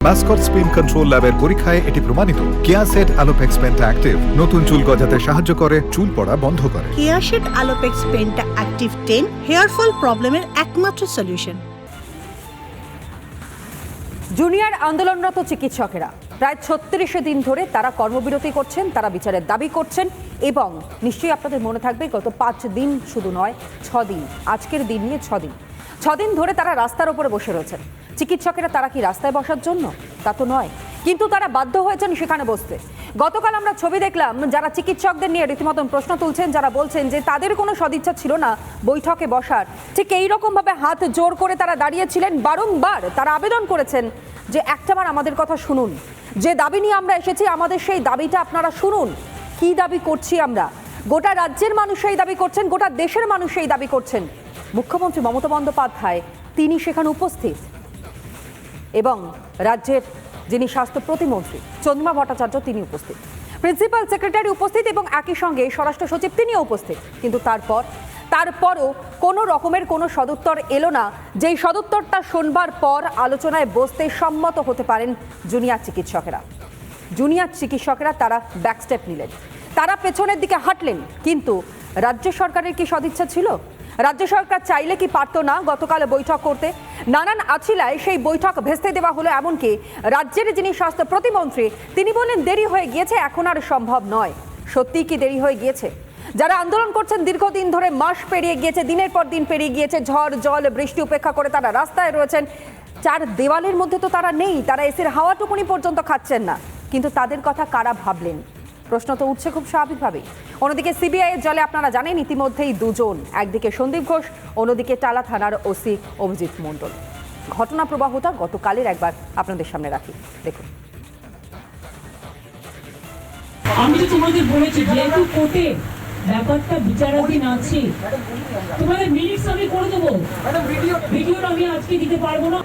Mascot spin control ল্যাবের পরীক্ষায় এটি প্রমাণিত। কেয়াসেট আলোপেক্স পেন্টা অ্যাক্টিভ নতুন চুল গজাতে সাহায্য করে, চুল পড়া বন্ধ করে। Keya Seth Alopex penta active 10 hair fall প্রবলেমের একমাত্র সলিউশন। জুনিয়র আন্দোলনরত চিকিৎসকেরা প্রায় 36 দিন ধরে তারা কর্মবিরতি করছেন, তারা বিচারের দাবি করছেন এবং নিশ্চয়ই আপনাদের মনে থাকবে গত 5 দিন শুধু নয় 6 দিন, আজকের দিন নিয়ে 6 দিন ধরে তারা রাস্তার উপরে বসে রয়েছেন। চিকিৎসকেরা তারা কি রাস্তায় বসার জন্য? তা তো নয়, কিন্তু তারা বাধ্য হয়েছেন সেখানে বসতে। গতকাল আমরা ছবি দেখলাম যারা চিকিৎসকদের নিয়ে রীতিমতন প্রশ্ন তুলছেন, যারা বলছেন যে তাদের কোনো সদিচ্ছা ছিল না বৈঠকে বসার, ঠিক এইরকমভাবে হাত জোর করে তারা দাঁড়িয়েছিলেন। বারংবার তারা আবেদন করেছেন যে একটাবার আমাদের কথা শুনুন, যে দাবি নিয়ে আমরা এসেছি আমাদের সেই দাবিটা আপনারা শুনুন। কি দাবি করছি আমরা? গোটা রাজ্যের মানুষ সেই দাবি করছেন, গোটা দেশের মানুষ সেই দাবি করছেন। মুখ্যমন্ত্রী মমতা বন্দ্যোপাধ্যায় তিনি সেখানে উপস্থিত এবং রাজ্যের যিনি স্বাস্থ্য প্রতিমন্ত্রী চন্দ্রিমা ভট্টাচার্য তিনি উপস্থিত, প্রিন্সিপাল সেক্রেটারি উপস্থিত এবং একই সঙ্গে স্বরাষ্ট্র সচিব তিনিও উপস্থিত। কিন্তু তারপরও কোনো রকমের কোনো সদুত্তর এলো না, যেই সদুত্তরটা শোনবার পর আলোচনায় বসতে সম্মত হতে পারেন জুনিয়র চিকিৎসকেরা। তারা ব্যাকস্টেপ নিলেন, তারা পেছনের দিকে হাঁটলেন। কিন্তু রাজ্য সরকারের কি সদিচ্ছা ছিল? রাজ্য সরকার চাইলে কি পারতো না গতকাল বৈঠক করতে? নানান আছিলায় সেই বৈঠক ভেস্তে দেওয়া হলো। এমনকি রাজ্যের যিনি স্বাস্থ্য প্রতিমন্ত্রী তিনি বললেন দেরি হয়ে গিয়েছে, এখন আর সম্ভব নয়। সত্যিই কি দেরি হয়ে গিয়েছে? যারা আন্দোলন করছেন দীর্ঘদিন ধরে, মাস পেরিয়ে গিয়েছে, দিনের পর দিন পেরিয়ে গিয়েছে, ঝড় জল বৃষ্টি উপেক্ষা করে তারা রাস্তায় রয়েছেন। 4 দেওয়ালের মধ্যে তো তারা নেই, তারা এসির হাওয়াটুকুনি পর্যন্ত খাচ্ছেন না। কিন্তু তাদের কথা কারা ভাবলেন? প্রশ্ন তো উঠছে খুব স্বাভাবিকভাবেই। অন্যদিকে সিবিআই এর জলে আপনারা জানেন ইতিমধ্যেই 2 জন, একদিকে সন্দীপ ঘোষ, অন্যদিকে টালা থানার ওসি অভিজিৎ মণ্ডল। ঘটনা প্রবাহটা গতকালের একবার আপনাদের সামনে রাখি, দেখুন। আমি তো তোমাদের বলেছি যেহেতু কোর্টে ব্যাপারটা বিচারাধীন আছে, তোমাদের মিনিটস আমি করে দেবো, ভিডিওটা আমি আজকে দিতে পারবো না।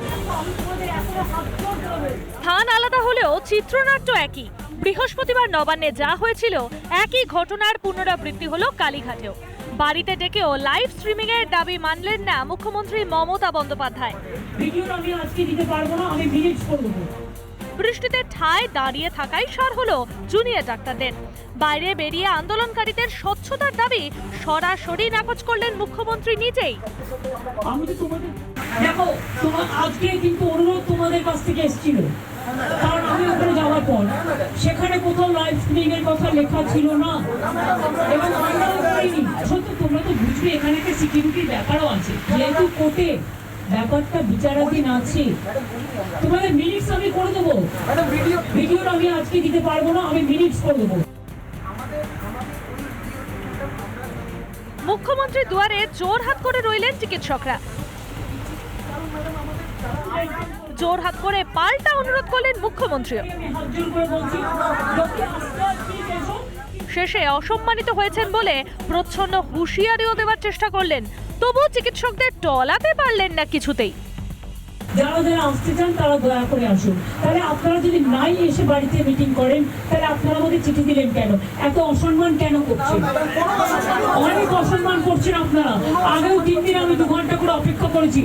স্থান আলাদা হলেও চিত্রনাট্য একই। বৃহস্পতিবার নবান্নে যা হয়েছিল একই ঘটনার পুনরাবৃত্তি হলো কালীঘাটেও। বাড়িতে ডেকেও লাইভ স্ট্রিমিং এর দাবি মানলেন না মুখ্যমন্ত্রী মমতা বন্দ্যোপাধ্যায়। ভিডিওটা আমি আজকে দিতে পারবো না, আমি মিনিটস করে দেবো। বৃষ্টিতে ঠায় দাঁড়িয়ে থাকাই সার হলো জুনিয়র ডাক্তারদের। বাইরে বেরিয়ে আন্দোলনকারীদের স্বচ্ছতার দাবি সরাসরি নাকচ করলেন মুখ্যমন্ত্রী নিজেই। আমি তো তোমাদের দেখো, আজকে কিন্তু অনুরোধ তোমাদের কাছ থেকে এসেছিল, কারণ আমি ওখানে যাওয়ার পর সেখানে কোথাও লাইভ স্ট্রিমিং এর কথা লেখা ছিল না এবং আমরাও করিনি। সত্যি তোমরা তো বুঝবে এখানে একটা সিকিউরিটির ব্যাপারও আছে, যেহেতু কোর্টে ব্যাপারটা বিচারাধীন আছে, তোমাদের মিনিটস আমি করে দেবো, ভিডিওটা আমি আজকে দিতে পারবো না, আমি মিনিটস করে দেবো। মুখ্যমন্ত্রী দুয়ারে জোরহাত করে রইলেন চিকিৎসকরা। জোরহাত করে পাল্টা অনুরোধ করলেন মুখ্যমন্ত্রী। শেষে অসম্মানিত হয়েছেন বলে প্রচ্ছন্ন হুঁশিয়ারিও দেওয়ার চেষ্টা করলেন, তবু চিকিৎসকদের টলাতে পারলেন না কিছুতেই। যারা যারা আসতে চান তারা দয়া করে আসুন। তাহলে আপনারা যদি নাই এসে বাড়িতে মিটিং করেন, তাহলে আপনারা আমাদের চিঠি দিলেন কেন? এত অসম্মান কেন করছেন? অনেক অসম্মান করছেন আপনারা। আগেও 3 দিন আমি 2 ঘন্টা করে অপেক্ষা করেছি।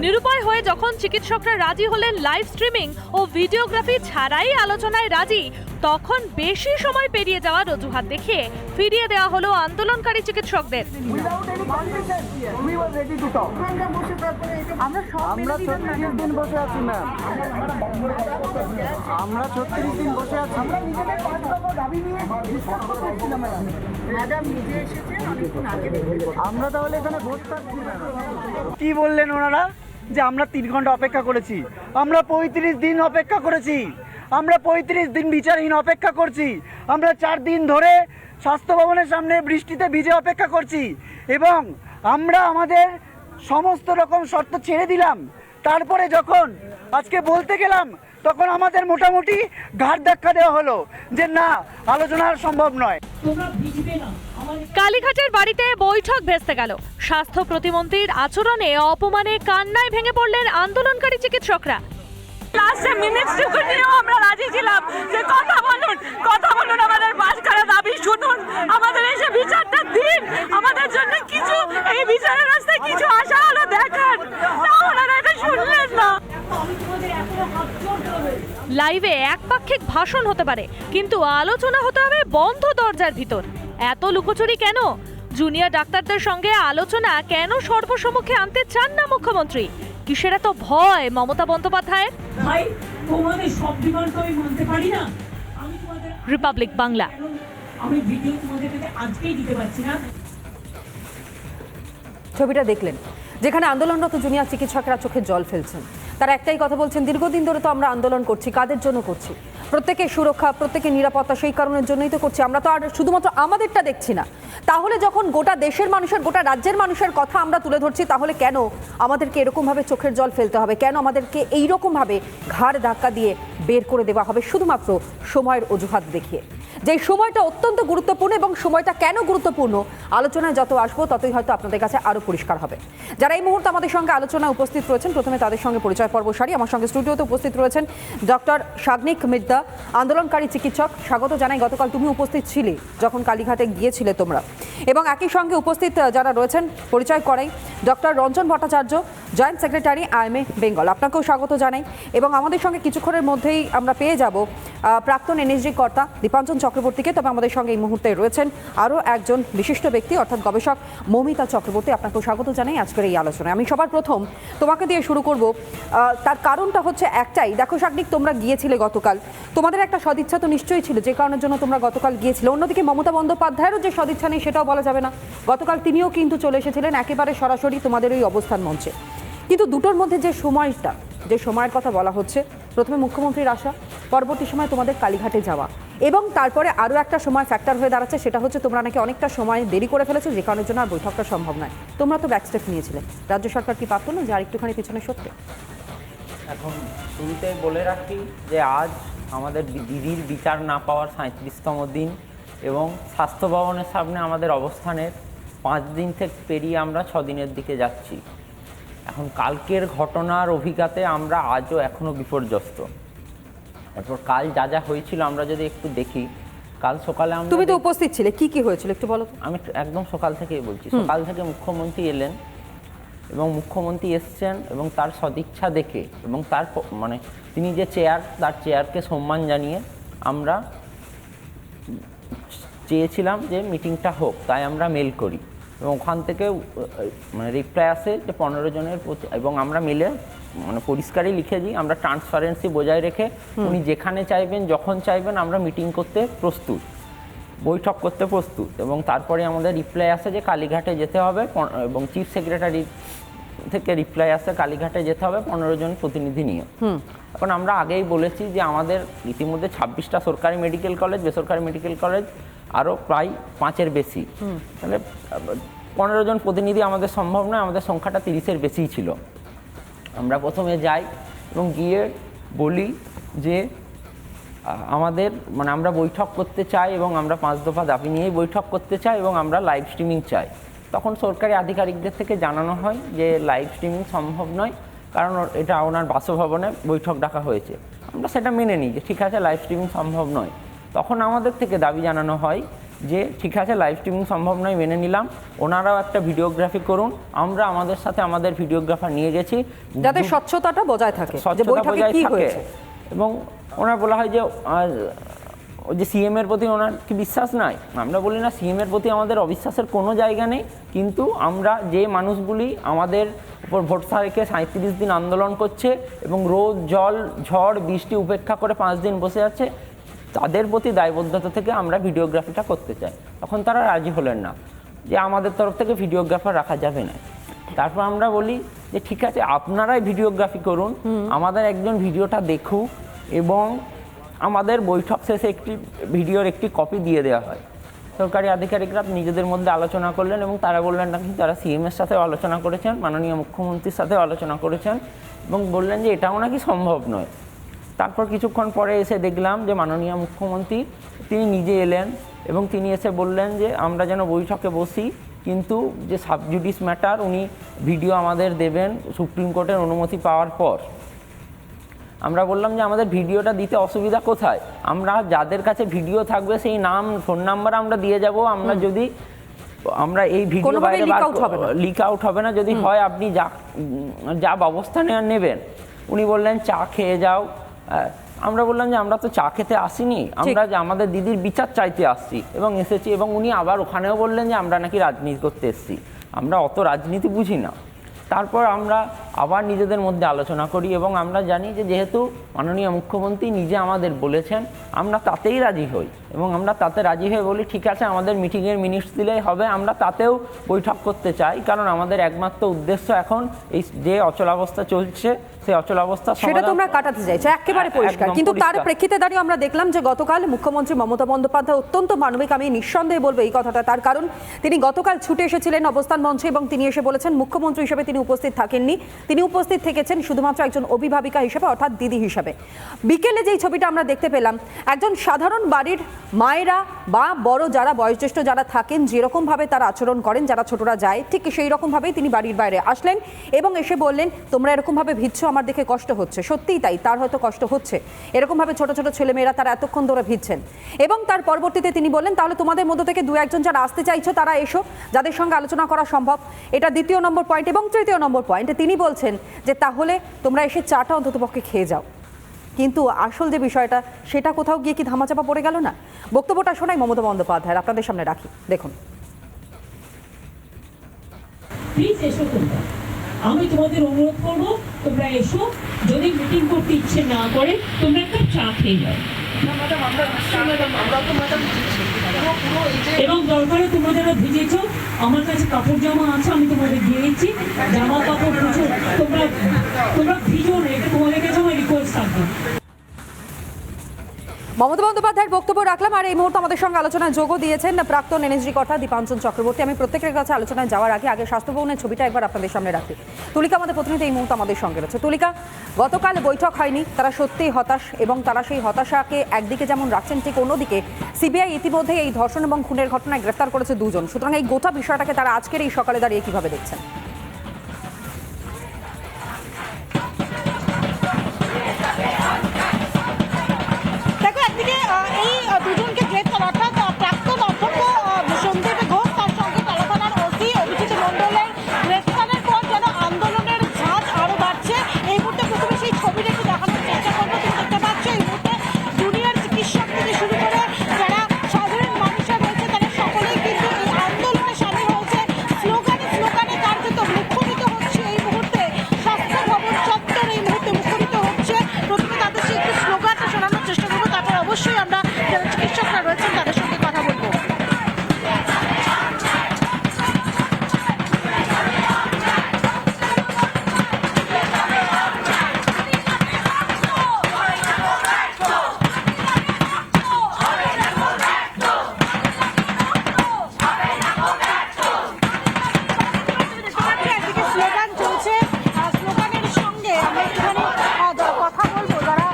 নিরুপায় হয়ে যখন চিকিৎসকরা রাজি হলেন লাইভ স্ট্রিমিং ও ভিডিওগ্রাফি ছাড়াই আলোচনায় রাজি, তখন বেশি সময় পেরিয়ে যাওয়ার অজুহাত দেখিয়ে ফিরিয়ে দেওয়া হলো আন্দোলনকারী চিকিৎসকদের। আমরা 36 দিন বসে আছি ম্যাম, আমরা 36 দিন বসে আছি। আমরা তাহলে এখানে বসে থাকছি না। কি বললেন ওনারা যে আমরা 3 ঘন্টা অপেক্ষা করেছি? আমরা 35 দিন অপেক্ষা করেছি, আমরা 35 দিন বিচারহীন অপেক্ষা করছি। আমরা 4 দিন ধরে স্বাস্থ্য ভবনের সামনে বৃষ্টিতে ভিজে অপেক্ষা করছি এবং আমরা আমাদের সমস্ত রকম শর্ত ছেড়ে দিলাম। তারপরে যখন আজকে বলতে গেলাম তখন আমাদের মোটামুটি ঘাট ধাক্কা দেওয়া হলো যে না, আলোচনা আর সম্ভব নয়। কালীঘাটের বাড়িতে বৈঠক ভেস্তে গেল। স্বাস্থ্য প্রতিমন্ত্রীর আচরণে অপমানে কান্নায় ভেঙে পড়লেন আন্দোলনকারী চিকিৎসকরা। লাস্টে মিনিটস টুকু নিয়েও আমরা রাজি ছিলাম যে কথা বলুন, আমাদের বাসখানা দাবি শুনুন, আমাদের এসে বিচারটা দিন, আমাদের জন্য কিছু এই বিচারের রাস্তায় কিছু আশা হলো দেখান। ওনারা এটা শুনলেন না। লাইভে একপাক্ষিক ভাষণ হতে পারে, কিন্তু আলোচনা হতে হবে বন্ধ দরজার ভিতর। এত লুকোচুরি কেন? জুনিয়র ডাক্তারদের সঙ্গে আলোচনা কেন সর্বসম্মুখে আনতে চান না মুখ্যমন্ত্রী? কিসের এত ভয় মমতা বন্দ্যোপাধ্যায়ের? ভাই তোমাদের সব ডিমান্ড তো আমি মানতে পারি না। আমি তোমাদের রিপাবলিক বাংলা। আমি ভিডিও তোমাদের কাছে আজকেই দিতে পারছি না। ছবিটা দেখলেন, যেখানে আন্দোলনরত জুনিয়র চিকিৎসকরা চোখে জল ফেলছেন। তারা একটাই কথা বলছেন, দীর্ঘদিন ধরে তো আমরা আন্দোলন করছি, কাদের জন্য করছি? প্রত্যেকের সুরক্ষা, প্রত্যেকের নিরাপত্তা, সেই কারণের জন্যই তো করছি। আমরা তো আর শুধুমাত্র আমাদেরটা দেখছি না। তাহলে যখন গোটা দেশের মানুষের, গোটা রাজ্যের মানুষের কথা আমরা তুলে ধরছি, তাহলে কেন আমাদেরকে এরকমভাবে চোখের জল ফেলতে হবে? কেন আমাদেরকে এইরকমভাবে ঘাড় ধাক্কা দিয়ে বের করে দেওয়া হবে শুধুমাত্র সময়ের অজুহাত দেখিয়ে? যে সময়টা অত্যন্ত গুরুত্বপূর্ণ, এবং সময়টা কেন গুরুত্বপূর্ণ আলোচনায় যত আসবো ততই হয়তো আপনাদের কাছে আরও পরিষ্কার হবে। যারা এই মুহূর্তে আমাদের সঙ্গে আলোচনায় উপস্থিত রয়েছেন, প্রথমে তাদের সঙ্গে পরিচয় পর্ব সারি। আমার সঙ্গে স্টুডিওতে উপস্থিত রয়েছেন ডক্টর শাগনিক মির্জা, আন্দোলনকারী চিকিৎসক। স্বাগত জানাই। গতকাল তুমি উপস্থিত ছিলে যখন কালীঘাটে গিয়েছিলে তোমরা, এবং একই সঙ্গে উপস্থিত যারা রয়েছেন পরিচয় করাই doctor Ranjan Bhattacharya, joint secretary IMA Bengal. আপনাকেও স্বাগত জানাই। এবং আমাদের সঙ্গে কিছুক্ষণের মধ্যেই আমরা পেয়ে যাব প্রাক্তন NSG কর্তা দীপাঞ্জন চক্রবর্তীকে। তবে আমাদের সঙ্গে এই মুহূর্তে রয়েছেন আরও একজন বিশিষ্ট ব্যক্তি, অর্থাৎ গবেষক মৌমিতা চক্রবর্তী। আপনাকেও স্বাগত জানাই আজকের এই আলোচনায়। আমি সবার প্রথম তোমাকে দিয়ে শুরু করব। তার কারণটা হচ্ছে একটাই। দেখো শাগনিক, তোমরা গিয়েছিলে গতকাল, তোমাদের একটা সদিচ্ছা তো নিশ্চয়ই ছিল যে কারণের জন্য তোমরা গতকাল গিয়েছিলে। অন্যদিকে মমতা বন্দ্যোপাধ্যায়েরও যে সদিচ্ছা নেই সেটাও বলা যাবে না। গতকাল তিনিও কিন্তু চলে এসেছিলেন একেবারে সরাসরি তোমাদের ওই অবস্থান মঞ্চে। কিন্তু দুটোর মধ্যে যে সময়টা, যে সময়ের কথা বলা হচ্ছে, প্রথমে মুখ্যমন্ত্রীর আসা, পরবর্তী সময় তোমাদের কালীঘাটে যাওয়া, এবং তারপরে আরও একটা সময় ফ্যাক্টর হয়ে দাঁড়াচ্ছে, সেটা হচ্ছে তোমরা নাকি অনেকটা সময় দেরি করে ফেলেছো, যে কারণের জন্য আর বৈঠকটা সম্ভব নয়। তোমরা তো ব্যাকস্টেপ নিয়েছিলে, রাজ্য সরকার কি পারতো না যে আর একটুখানি পিছনে সরতে? এখন শুরুতে বলে রাখি যে আজ আমাদের দিদির বিচার না পাওয়ার 37তম দিন, এবং স্বাস্থ্য ভবনের সামনে আমাদের অবস্থানের 5 দিন থেকে পেরিয়ে আমরা 6 দিনের দিকে যাচ্ছি। এখন কালকের ঘটনার অভিজ্ঞতায় আমরা আজও এখনও বিপর্যস্ত। তারপর কাল যা যা হয়েছিল আমরা যদি একটু দেখি, কাল সকালে আমরা, তুমি তো উপস্থিত ছিলে, কি কি হয়েছিল একটু বলো তো। আমি একদম সকাল থেকেই বলছি। সকাল থেকে মুখ্যমন্ত্রী এলেন, এবং মুখ্যমন্ত্রী এসছেন এবং তার সদিচ্ছা দেখে, এবং তার মানে তিনি যে তার চেয়ারকে সম্মান জানিয়ে আমরা চেয়েছিলাম যে মিটিংটা হোক, তাই আমরা মেল করি, এবং ওখান থেকে মানে রিপ্লাই আসে যে 15 জনের, এবং আমরা মিলে মানে পরিষ্কারই লিখে দিই আমরা ট্রান্সপারেন্সি বজায় রেখে উনি যেখানে চাইবেন, যখন চাইবেন আমরা মিটিং করতে প্রস্তুত, বৈঠক করতে প্রস্তুত। এবং তারপরে আমাদের রিপ্লাই আসে যে কালীঘাটে যেতে হবে, এবং চিফ সেক্রেটারি থেকে রিপ্লাই আসে কালীঘাটে যেতে হবে 15 জন প্রতিনিধি নিয়ে। এখন আমরা আগেই বলেছি যে আমাদের ইতিমধ্যে 26টা সরকারি মেডিকেল কলেজ, বেসরকারি মেডিকেল কলেজ আরও প্রায় 5-এর বেশি, তাহলে 15 জন প্রতিনিধি আমাদের সম্ভব নয়, আমাদের সংখ্যাটা 30-এর বেশিই ছিল। আমরা প্রথমে যাই এবং গিয়ে বলি যে আমাদের মানে আমরা বৈঠক করতে চাই, এবং আমরা 5 দফা দাবি নিয়েই বৈঠক করতে চাই, এবং আমরা লাইভ স্ট্রিমিং চাই। তখন সরকারি আধিকারিকদের থেকে জানানো হয় যে লাইভ স্ট্রিমিং সম্ভব নয়, কারণ এটা ওনার বাসভবনে বৈঠক ডাকা হয়েছে। আমরা সেটা মেনে নিই যে ঠিক আছে, লাইভ স্ট্রিমিং সম্ভব নয়। তখন আমাদের থেকে দাবি জানানো হয় যে ঠিক আছে, লাইভ স্ট্রিমিং সম্ভব নয়, মেনে নিলাম, ওনারাও একটা ভিডিওগ্রাফি করুন। আমরা আমাদের সাথে আমাদের ভিডিওগ্রাফার নিয়ে গেছি, যাতে স্বচ্ছতাটা বজায় থাকে, যে স্বচ্ছতা বৈঠকে বজায় কি থাকে। হয়েছে। এবং ওনার বলা হয় যে ওই যে CM এর প্রতি ওনার কি বিশ্বাস নাই? আমরা বলি না, CM এর প্রতি আমাদের অবিশ্বাসের কোনো জায়গা নেই, কিন্তু আমরা যে মানুষগুলি আমাদের উপর ভরসা রেখে 37 দিন আন্দোলন করছে, এবং রোদ জল ঝড় বৃষ্টি উপেক্ষা করে 5 দিন বসে আছে, তাদের প্রতি দায়বদ্ধতা থেকে আমরা ভিডিওগ্রাফিটা করতে চাই। তখন তারা রাজি হলেন না, যে আমাদের তরফ থেকে ভিডিওগ্রাফার রাখা যাবে না। তারপর আমরা বলি যে ঠিক আছে, আপনারাই ভিডিওগ্রাফি করুন, আমাদের একজন ভিডিওটা দেখুক, এবং আমাদের বৈঠক শেষে ভিডিওর একটি কপি দিয়ে দেওয়া হয়। সরকারি আধিকারিকরা নিজেদের মধ্যে আলোচনা করলেন, এবং তারা বললেন নাকি তারা CM এর সাথেও আলোচনা করেছেন, মাননীয় মুখ্যমন্ত্রীর সাথেও আলোচনা করেছেন, এবং বললেন যে এটাও নাকি সম্ভব নয়। তারপর কিছুক্ষণ পরে এসে দেখলাম যে মাননীয় মুখ্যমন্ত্রী তিনি নিজে এলেন, এবং তিনি এসে বললেন যে আমরা যেন বৈঠকে বসি, কিন্তু যে সাবজুডিস ম্যাটার উনি ভিডিও আমাদের দেবেন সুপ্রিম কোর্টের অনুমতি পাওয়ার পর। আমরা বললাম যে আমাদের ভিডিওটা দিতে অসুবিধা কোথায়, আমরা যাদের কাছে ভিডিও থাকবে সেই নাম ফোন নাম্বার আমরা দিয়ে যাব, আমরা যদি আমরা এই ভিডিও বাইরে লিক আউট হবে না, যদি হয় আপনি যা ব্যবস্থা নেবেন। উনি বললেন চা খেয়ে যাও, আমরা বললাম যে আমরা তো চা খেতে আসিনি, আমরা যে আমাদের দিদির বিচার চাইতে আসছি এবং এসেছি। এবং উনি আবার ওখানেও বললেন যে আমরা নাকি রাজনীতি করতে এসেছি। আমরা অত রাজনীতি বুঝি না। তারপর আমরা আবার নিজেদের মধ্যে আলোচনা করি এবং আমরা জানি যে যেহেতু মাননীয় মুখ্যমন্ত্রী নিজে আমাদের বলেছেন, আমরা তাতেই রাজি হই এবং আমরা তাতে রাজি হয়ে বলি ঠিক আছে, আমাদের মিটিংয়ের মিনিটস দিলেই হবে, আমরা তাতেও বৈঠক করতে চাই। কারণ আমাদের একমাত্র উদ্দেশ্য এখন এই যে অচলাবস্থা চলছে সেই অচলাবস্থা সেটা তোমরা কাটাতে চাইছো, একেবারে পরিষ্কার। কিন্তু তার প্রেক্ষিতে দাঁড়িয়ে আমরা দেখলাম যে গতকাল মুখ্যমন্ত্রী মমতা বন্দ্যোপাধ্যায় অত্যন্ত মানবিক, আমি নিঃসন্দেহে বলবো এই কথাটা, তার কারণ তিনি গতকাল ছুটে এসেছিলেন অবস্থান মঞ্চে এবং তিনি এসে বলেছেন মুখ্যমন্ত্রী হিসেবে তিনি উপস্থিত থাকেননি, তিনি উপস্থিত থেকেছেন শুধুমাত্র একজন অভিভাবিকা হিসেবে, অর্থাৎ দিদি হিসেবে। বিকেলে যেই ছবিটা আমরা দেখতে পেলাম, একজন সাধারণ বাড়ির মায়েরা বা বড় যারা বয়োজ্যেষ্ঠ যারা থাকেন যেরকম ভাবে তারা আচরণ করেন, যারা ছোটরা যায় ঠিক সেই রকম ভাবেই তিনি বাড়ির বাইরে আসলেন এবং এসে বললেন তোমরা এরকম ভাবে ভিজছো, আমার দেখে কষ্ট হচ্ছে। সত্যিই তাই, তার হয়তো কষ্ট হচ্ছে, এরকম ভাবে ছোট ছোট ছেলেমেয়েরা তারা এতক্ষণ ধরে ভিজছেন। এবং তার পরবর্তীতে তিনি বললেন তাহলে তোমাদের মধ্য থেকে দু একজন যারা আসতে চাইছো তারা এসো, যাদের সঙ্গে আলোচনা করা সম্ভব। এটা দ্বিতীয় নম্বর পয়েন্ট। এবং তৃতীয় নম্বর পয়েন্টে তিনি বলছেন যে তাহলে তোমরা এসে চাটা অন্ততপক্ষে খেয়ে যাও। কিন্তু আসল যে বিষয়টা সেটা কোথাও গিয়ে কি ধামাচাপা পড়ে গেল না? বক্তব্যটা শোনাই মমতা বন্দ্যোপাধ্যায়, আপনাদের সামনে রাখি, দেখুন। প্লিজ এসো তোমরা, আমি তোমাদের অনুরোধ করবো তোমরা এসো। যদি মিটিং করতে ইচ্ছে না করে তোমরা একটা চা খেয়ে যাও এবং দরকারে তোমরা যারা ভিজেছো আমার কাছে কাপড় জামা আছে, আমি তোমাদের দিয়ে দিচ্ছি জামা কাপড় কিছু, তোমরা ভিজো না, এটা তোমাদের কাছে আমার রিকোয়েস্ট থাকবে। মমতা বন্দ্যোপাধ্যায়ের বক্তব্য রাখলাম। আর এই মুহূর্তে আমাদের সঙ্গে আলোচনায় যোগও দিয়েছেন প্রাক্তন এনএসজি কর্তা দীপাঞ্জন চক্রবর্তী। আমি প্রত্যেকের কাছে আলোচনায় যাওয়ার আগে স্বাস্থ্য ভবনের ছবিটা একবার আপনাদের সামনে রাখি। তুলিকা আমাদের প্রতিনিধি এই মুহূর্তে আমাদের সঙ্গে রয়েছে। তুলিকা, গতকাল বৈঠক হয়নি, তারা সত্যিই হতাশ এবং তারা সেই হতাশাকে একদিকে যেমন রাখছেন ঠিক অন্যদিকে সিবিআই ইতিমধ্যে এই ধর্ষণ এবং খুনের ঘটনায় গ্রেফতার করেছে দুজন। সুতরাং এই গোটা বিষয়টাকে তারা আজকের এই সকালে দাঁড়িয়ে কিভাবে দেখছেন? এই দুজনকে গ্রেফতার, অর্থাৎ প্রাক্তন অধ্যক্ষ সন্দীপ ঘোষ তার সঙ্গে কালা থানার ওসি অভিজিৎ মণ্ডলের গ্রেফতারের পর যেন আন্দোলনের ঝাঁজ আরো বাড়ছে। এই মুহূর্তে প্রথমে সেই ছবিটা একটু দেখানোর চেষ্টা করবো। তুমি দেখতে পাচ্ছ এই মুহূর্তে জুনিয়র চিকিৎসক থেকে শুরু করে যারা সাধারণ মানুষরা রয়েছে তারা সকলেই কিন্তু এই আন্দোলনে সামিল হয়েছে। স্লোগানে স্লোগানে কার্যত মুখরিত হচ্ছে এই মুহূর্তে স্বাস্থ্য ভবন চত্বর, এই মুহূর্তে মুখরিত হচ্ছে। প্রথমে তাদের সেই একটু স্লোগানটা শোনানোর চেষ্টা করবো, তারপর অবশ্যই আমরা যারা চিকিৎসকরা রয়েছেন তাদের সঙ্গে কথা বলবো। একদিকে স্লোগান চলছে, স্লোগানের সঙ্গে আমরা একটুখানি কথা বলবো যারা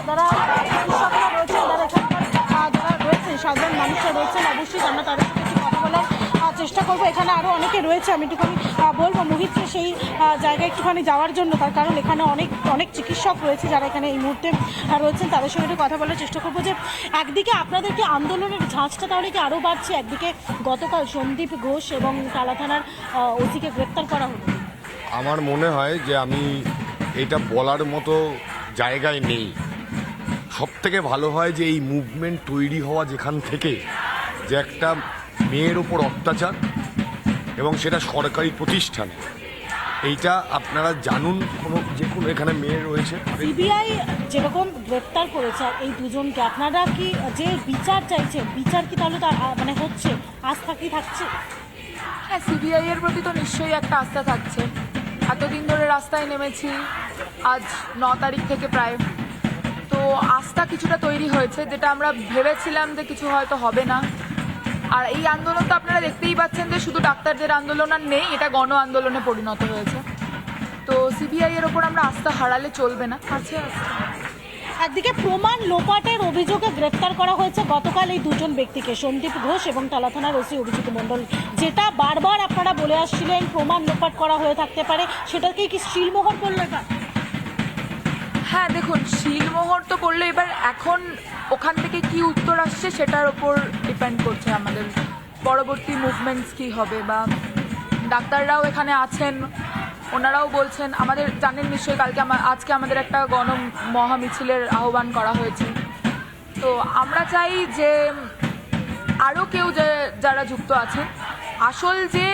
যারা চিকিৎসকরা রয়েছেন, যারা যারা রয়েছেন সাধারণ মানুষরা রয়েছেন, অবশ্যই আমরা তাদের সাথে একটু কথা বলার চেষ্টা করবো। এখানে আরও অনেকে রয়েছে, আমি একটুখানি বলবো মুহিতকে সেই জায়গায় একটুখানি যাওয়ার জন্য, তার কারণ এখানে অনেক চিকিৎসক রয়েছে যারা এখানে এই মুহূর্তে রয়েছেন, তাদের সঙ্গে একটু কথা বলার চেষ্টা করবো। যে একদিকে আপনাদের কি আন্দোলনের ঝাঁজটা তাহলে কি আরও বাড়ছে? একদিকে গতকাল সন্দীপ ঘোষ এবং কালা থানার ওসিকে গ্রেপ্তার করা হলো। আমার মনে হয় যে আমি এটা বলার মতো জায়গায় নেই। সব থেকে ভালো হয় যে এই মুভমেন্ট তৈরি হওয়া যেখান থেকে, যে একটা মেয়ের ওপর অত্যাচার এবং সেটা সরকারি প্রতিষ্ঠানে, এইটা আপনারা জানুন। যে কোনো এখানে মেয়ে রয়েছে, সিবিআই যেরকম গ্রেপ্তার করেছে এই দুজনকে, আপনারা কি যে বিচার চাইছেন, বিচার কি তাহলে মানে হচ্ছে, আস্থা কি থাকছে? হ্যাঁ, সিবিআই এর প্রতি তো নিশ্চয়ই একটা আস্থা থাকছে। এতদিন ধরে রাস্তায় নেমেছি, আজ 9 তারিখ থেকে প্রায়, তো আস্থা কিছুটা তৈরি হয়েছে, যেটা আমরা ভেবেছিলাম যে কিছু হয়তো হবে না। আর এই আন্দোলন তো আপনারা দেখতেই পাচ্ছেন যে শুধু ডাক্তারদের আন্দোলন আর নেই, এটা গণ আন্দোলনে পরিণত হয়েছে। তো সিবিআই এর ওপর আমরা আস্থা হারালে চলবে না, আছে আস্থা। একদিকে প্রমাণ লোপাটের অভিযোগে গ্রেফতার করা হয়েছে গতকাল এই দুজন ব্যক্তিকে, সন্দীপ ঘোষ এবং টালা থানার ওসি অভিজিৎ মণ্ডল। যেটা বারবার আপনারা বলে আসছিলেন প্রমাণ লোপাট করা হয়ে থাকতে পারে, সেটাকেই কি শিলমোহর করলো এটা? হ্যাঁ, দেখুন, শিলমোহর তো করলে এবার এখন ওখান থেকে কি উত্তর আসছে সেটার ওপর ডিপেন্ড করছে আমাদের পরবর্তী মুভমেন্টস কি হবে। বা ডাক্তাররাও এখানে আছেন, ওনারাও বলছেন, আমাদের জানেন নিশ্চয়ই আজকে আমাদের একটা মহামিছিলের আহ্বান করা হয়েছে। তো আমরা চাই যে আরও কেউ যারা যুক্ত আছেন, আসল যে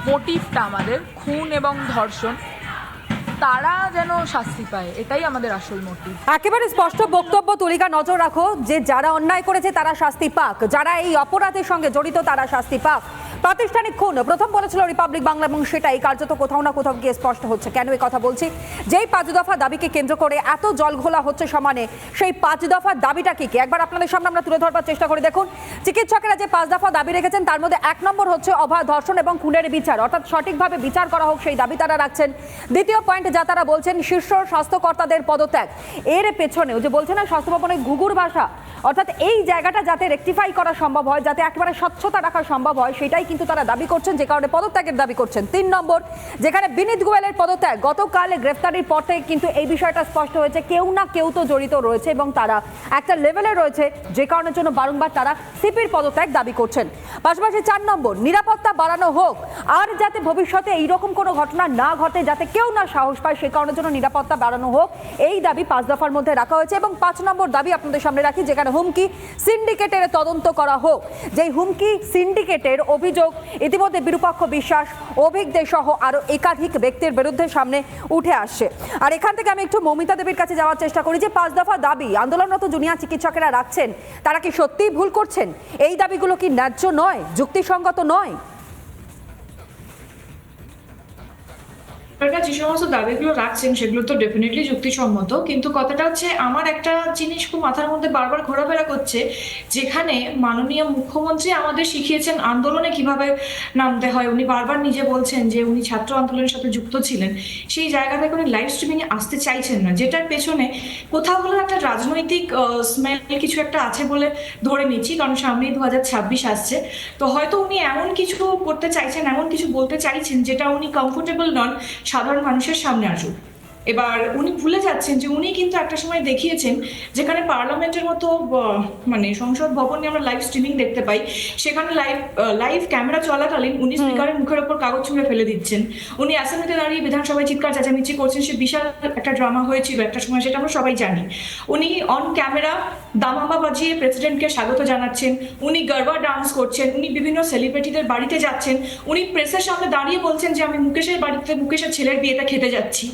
মোটিভটা আমাদের খুন এবং ধর্ষণ, তারা যেন শাস্তি পায়, এটাই আমাদের আসল মোটিভ। একেবারে স্পষ্ট বক্তব্য তুলিকা, নজর রাখো যে যারা অন্যায় করেছে তারা শাস্তি পাক, যারা এই অপরাধের সঙ্গে জড়িত তারা শাস্তি পাক। প্রাতিষ্ঠানিক খুন প্রথম বলেছিল রিপাবলিক বাংলা, এবং সেটাই কার্যত কোথাও না কোথাও গিয়ে স্পষ্ট হচ্ছে। কেন এই কথা বলছি? যেই 5 দফা দাবিকে কেন্দ্র করে এত জল ঘোলা হচ্ছে সমানে, সেই 5 দফার দাবিটা কি একবার আপনাদের সামনে আমরা তুলে ধরবার চেষ্টা করি। দেখুন, চিকিৎসকেরা যে 5 দফা দাবি রেখেছেন তার মধ্যে 1 নম্বর হচ্ছে অভয় ধর্ষণ এবং খুনের বিচার, অর্থাৎ সঠিকভাবে বিচার করা হোক সেই দাবি তারা রাখছেন। দ্বিতীয় পয়েন্ট যা তারা বলছেন, শীর্ষ স্বাস্থ্যকর্তাদের পদত্যাগ। এর পেছনেও যে বলছেন না স্বাস্থ্য ভবনের ঘুঘুর ভাষা, অর্থাৎ এই জায়গাটা যাতে রেকটিফাই করা সম্ভব হয়, যাতে একেবারে স্বচ্ছতা রাখা সম্ভব হয়, সেটাই কিন্তু তারা দাবি করছেন, যে কারণে পদত্যাগের দাবি করছেন। 3 নম্বর, যেখানে বিনীত গোয়েলের পদত্যাগ, গতকাল গ্রেফতারির পর থেকে কিন্তু এই বিষয়টা স্পষ্ট হয়েছে, কেউ না কেউ তো জড়িত রয়েছে এবং তারা একটা লেভেলে রয়েছে, যে কারণের জন্য বারংবার তারা সিপির পদত্যাগ দাবি করছেন। পাশাপাশি 4 নম্বর, নিরাপত্তা বাড়ানো হোক, আর যাতে ভবিষ্যতে এইরকম কোনো ঘটনা না ঘটে, যাতে কেউ না সাহস পায়, সেই কারণের জন্য নিরাপত্তা বাড়ানো হোক, এই দাবি 5 দফার মধ্যে রাখা হয়েছে। এবং 5 নম্বর দাবি আপনাদের সামনে রাখি, যেখানে হুমকি সিন্ডিকেটের তদন্ত করা হোক। যেই হুমকি সিন্ডিকেটের অভিযোগ ইতিমধ্যে বিরূপাক্ষ বিশ্বাস, অভিক দে সহ আরো একাধিক ব্যক্তির বিরুদ্ধে সামনে উঠে আসছে। আর এখান থেকে আমি একটু মমিতা দেবীর কাছে যাওয়ার চেষ্টা করি, যে 5 দফা দাবি আন্দোলনরত জুনিয়র চিকিৎসকেরা রাখছেন, তারা কি সত্যিই ভুল করছেন? এই দাবিগুলো কি ন্যায্য নয়, যুক্তিসঙ্গত নয়? যে সমস্ত দাবিগুলো রাখছেন সেগুলো তো ডেফিনেটলি যুক্তিসম্মত, কিন্তু কথাটা হচ্ছে আমার একটা জিনিস খুব মাথার মধ্যে বারবার ঘোরাফেরা করছে, যেখানে মাননীয় মুখ্যমন্ত্রী আমাদের শিখিয়েছেন আন্দোলনে কিভাবে নামতে হয়। উনি বারবার নিজে বলছেন যে উনি ছাত্র আন্দোলনের সাথে যুক্ত ছিলেন, সেই জায়গা থেকে উনি লাইভ স্ট্রিমিংয়ে আসতে চাইছেন না, যেটার পেছনে কোথাও হলো একটা রাজনৈতিক স্মেল কিছু একটা আছে বলে ধরে নিচ্ছি, কারণ সামনেই 2026 আসছে। তো হয়তো উনি এমন কিছু করতে চাইছেন, এমন কিছু বলতে চাইছেন যেটা উনি কমফোর্টেবল নন সাধারণ মানুষের সামনে আসুক। এবার উনি ভুলে যাচ্ছেন যে উনি কিন্তু একটা সময় দেখিয়েছেন, যেখানে পার্লামেন্টের মতো মানে সংসদ ভবনে আমরা লাইভ স্ট্রিমিং দেখতে পাই, সেখানে লাইভ ক্যামেরা চলাকালীন উনি স্পিকারের মুখের ওপর কাগজ ছুঁড়ে ফেলে দিচ্ছেন, উনি অ্যাসেম্বলিতে দাঁড়িয়ে বিধানসভায় চিৎকার চেঁচামেচি করছেন। সে বিশাল একটা ড্রামা হয়েছিল একটা সময়, সেটা আমরা সবাই জানি। উনি অন ক্যামেরা দামামা বাজিয়ে প্রেসিডেন্টকে স্বাগত জানাচ্ছেন, উনি গরবা ডান্স করছেন, উনি বিভিন্ন সেলিব্রিটিদের বাড়িতে যাচ্ছেন, উনি প্রেসের সামনে দাঁড়িয়ে বলছেন যে আমি মুকেশের বাড়িতে মুকেশের ছেলের বিয়েটা খেতে যাচ্ছি।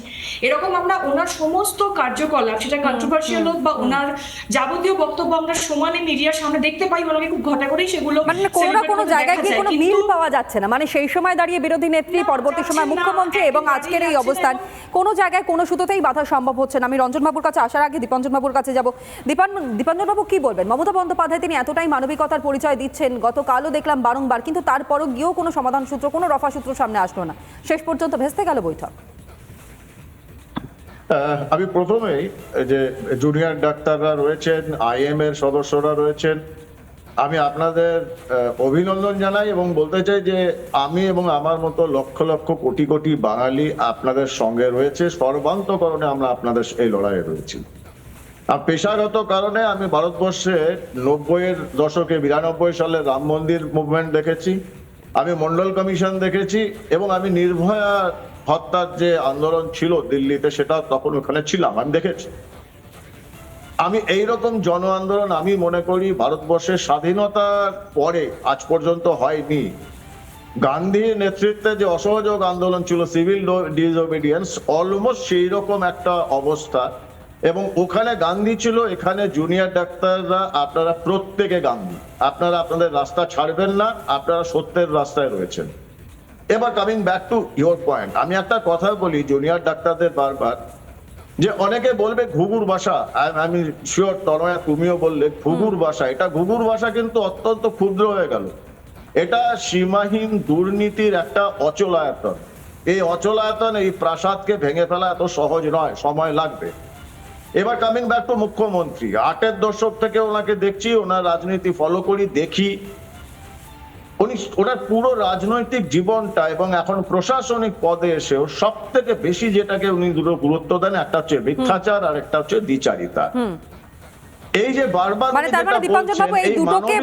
এরকম আমরা ওনার সমস্ত কার্যকলাপ, সেটা কন্ট্রোভার্সিয়াল হোক বা ওনার যাবতীয় বক্তব্য আমরা সমানে মিডিয়ার সামনে দেখতে পাই, ওনাকে খুব ঘটা করেই সেগুলো মানে কোনো না কোনো জায়গায় গিয়ে কোনো মিল পাওয়া যাচ্ছে না। মানে সেই সময় দাঁড়িয়ে বিরোধী নেত্রী, পরবর্তী সময় মুখ্যমন্ত্রী, এবং আজকের এই অবস্থান, কোনো জায়গায় কোনো সুতোতেই বাধা সম্ভব হচ্ছে না। আমি রঞ্জন বাবুর কাছে আসার আগে দীপঞ্জন বাবুর কাছে যাব। দীপঞ্জন বাবু কি বলবেন? মমতা বন্দ্যোপাধ্যায় তিনি এতটাই মানবিকতার পরিচয় দিচ্ছেন, গতকালও দেখলাম বারংবার, কিন্তু তারপরও গিয়েও কোনো সমাধান সূত্র, কোনো রফা সূত্র সামনে আসলো না, শেষ পর্যন্ত ভেস্তে গেল বৈঠক। আমি প্রথমেই যে জুনিয়র ডাক্তাররা রয়েছেন, আইএম এর সদস্যরা রয়েছেন, আমি আপনাদের অভিনন্দন জানাই এবং বলতে চাই যে আমি এবং আমার মতো লক্ষ লক্ষ কোটি কোটি বাঙালি আপনাদের সঙ্গে রয়েছে, সর্বান্তকরণে আমরা আপনাদের এই লড়াইয়ে রয়েছি। আর পেশাগত কারণে আমি ভারতবর্ষে 90-এর দশকে 92 সালে রাম মন্দির মুভমেন্ট দেখেছি, আমি মন্ডল কমিশন দেখেছি, এবং আমি নির্ভয়া হত্যার যে আন্দোলন ছিল দিল্লিতে, সেটা তখন ওখানে ছিলাম, আমি দেখেছি। আমি এইরকম জন আন্দোলন আমি মনে করি ভারতবর্ষের স্বাধীনতার পরে আজ পর্যন্ত হয়নি। গান্ধীর নেতৃত্বে যে অসহযোগ আন্দোলন ছিল, সিভিল ডিসওবিডিয়েন্স, অলমোস্ট সেই রকম একটা অবস্থা, এবং ওখানে গান্ধী ছিল, এখানে জুনিয়র ডাক্তাররা আপনারা প্রত্যেকে গান্ধী, আপনারা আপনাদের রাস্তা ছাড়বেন না, আপনারা সত্যের রাস্তায় রয়েছেন। এবার coming back to your point, আমি একটা কথা বলি জুনিয়র ডাক্তারদের বারবার, যে অনেকে বলবে ঘুঘুর ভাষা, আমি শিওর তনয়া তুমিও বললে ঘুঘুর ভাষা, এটা ঘুঘুর ভাষা কিন্তু অত্যন্ত ক্ষুদ্র হয়ে গেল। এটা সীমাহীন দুর্নীতির একটা অচলায়তন। এই অচলায়তন, এই প্রাসাদকে ভেঙে ফেলা এত সহজ নয়, সময় লাগবে। এবার কামিং ব্যাক টু মুখ্যমন্ত্রী, 8-এর দশক থেকে ওনাকে দেখছি, ওনার রাজনীতি ফলো করি, দেখি ওনার পুরো রাজনৈতিক জীবনটা এবং এখন প্রশাসনিক পদে এসেও সব থেকে বেশি যেটাকে উনি দুটো গুরুত্ব দেন, একটা হচ্ছে মিথ্যাচার আর একটা হচ্ছে দ্বিচারিতা। এই যে বারবার মানে তার মানে দীপাঞ্জন বাবু এই দুটোকে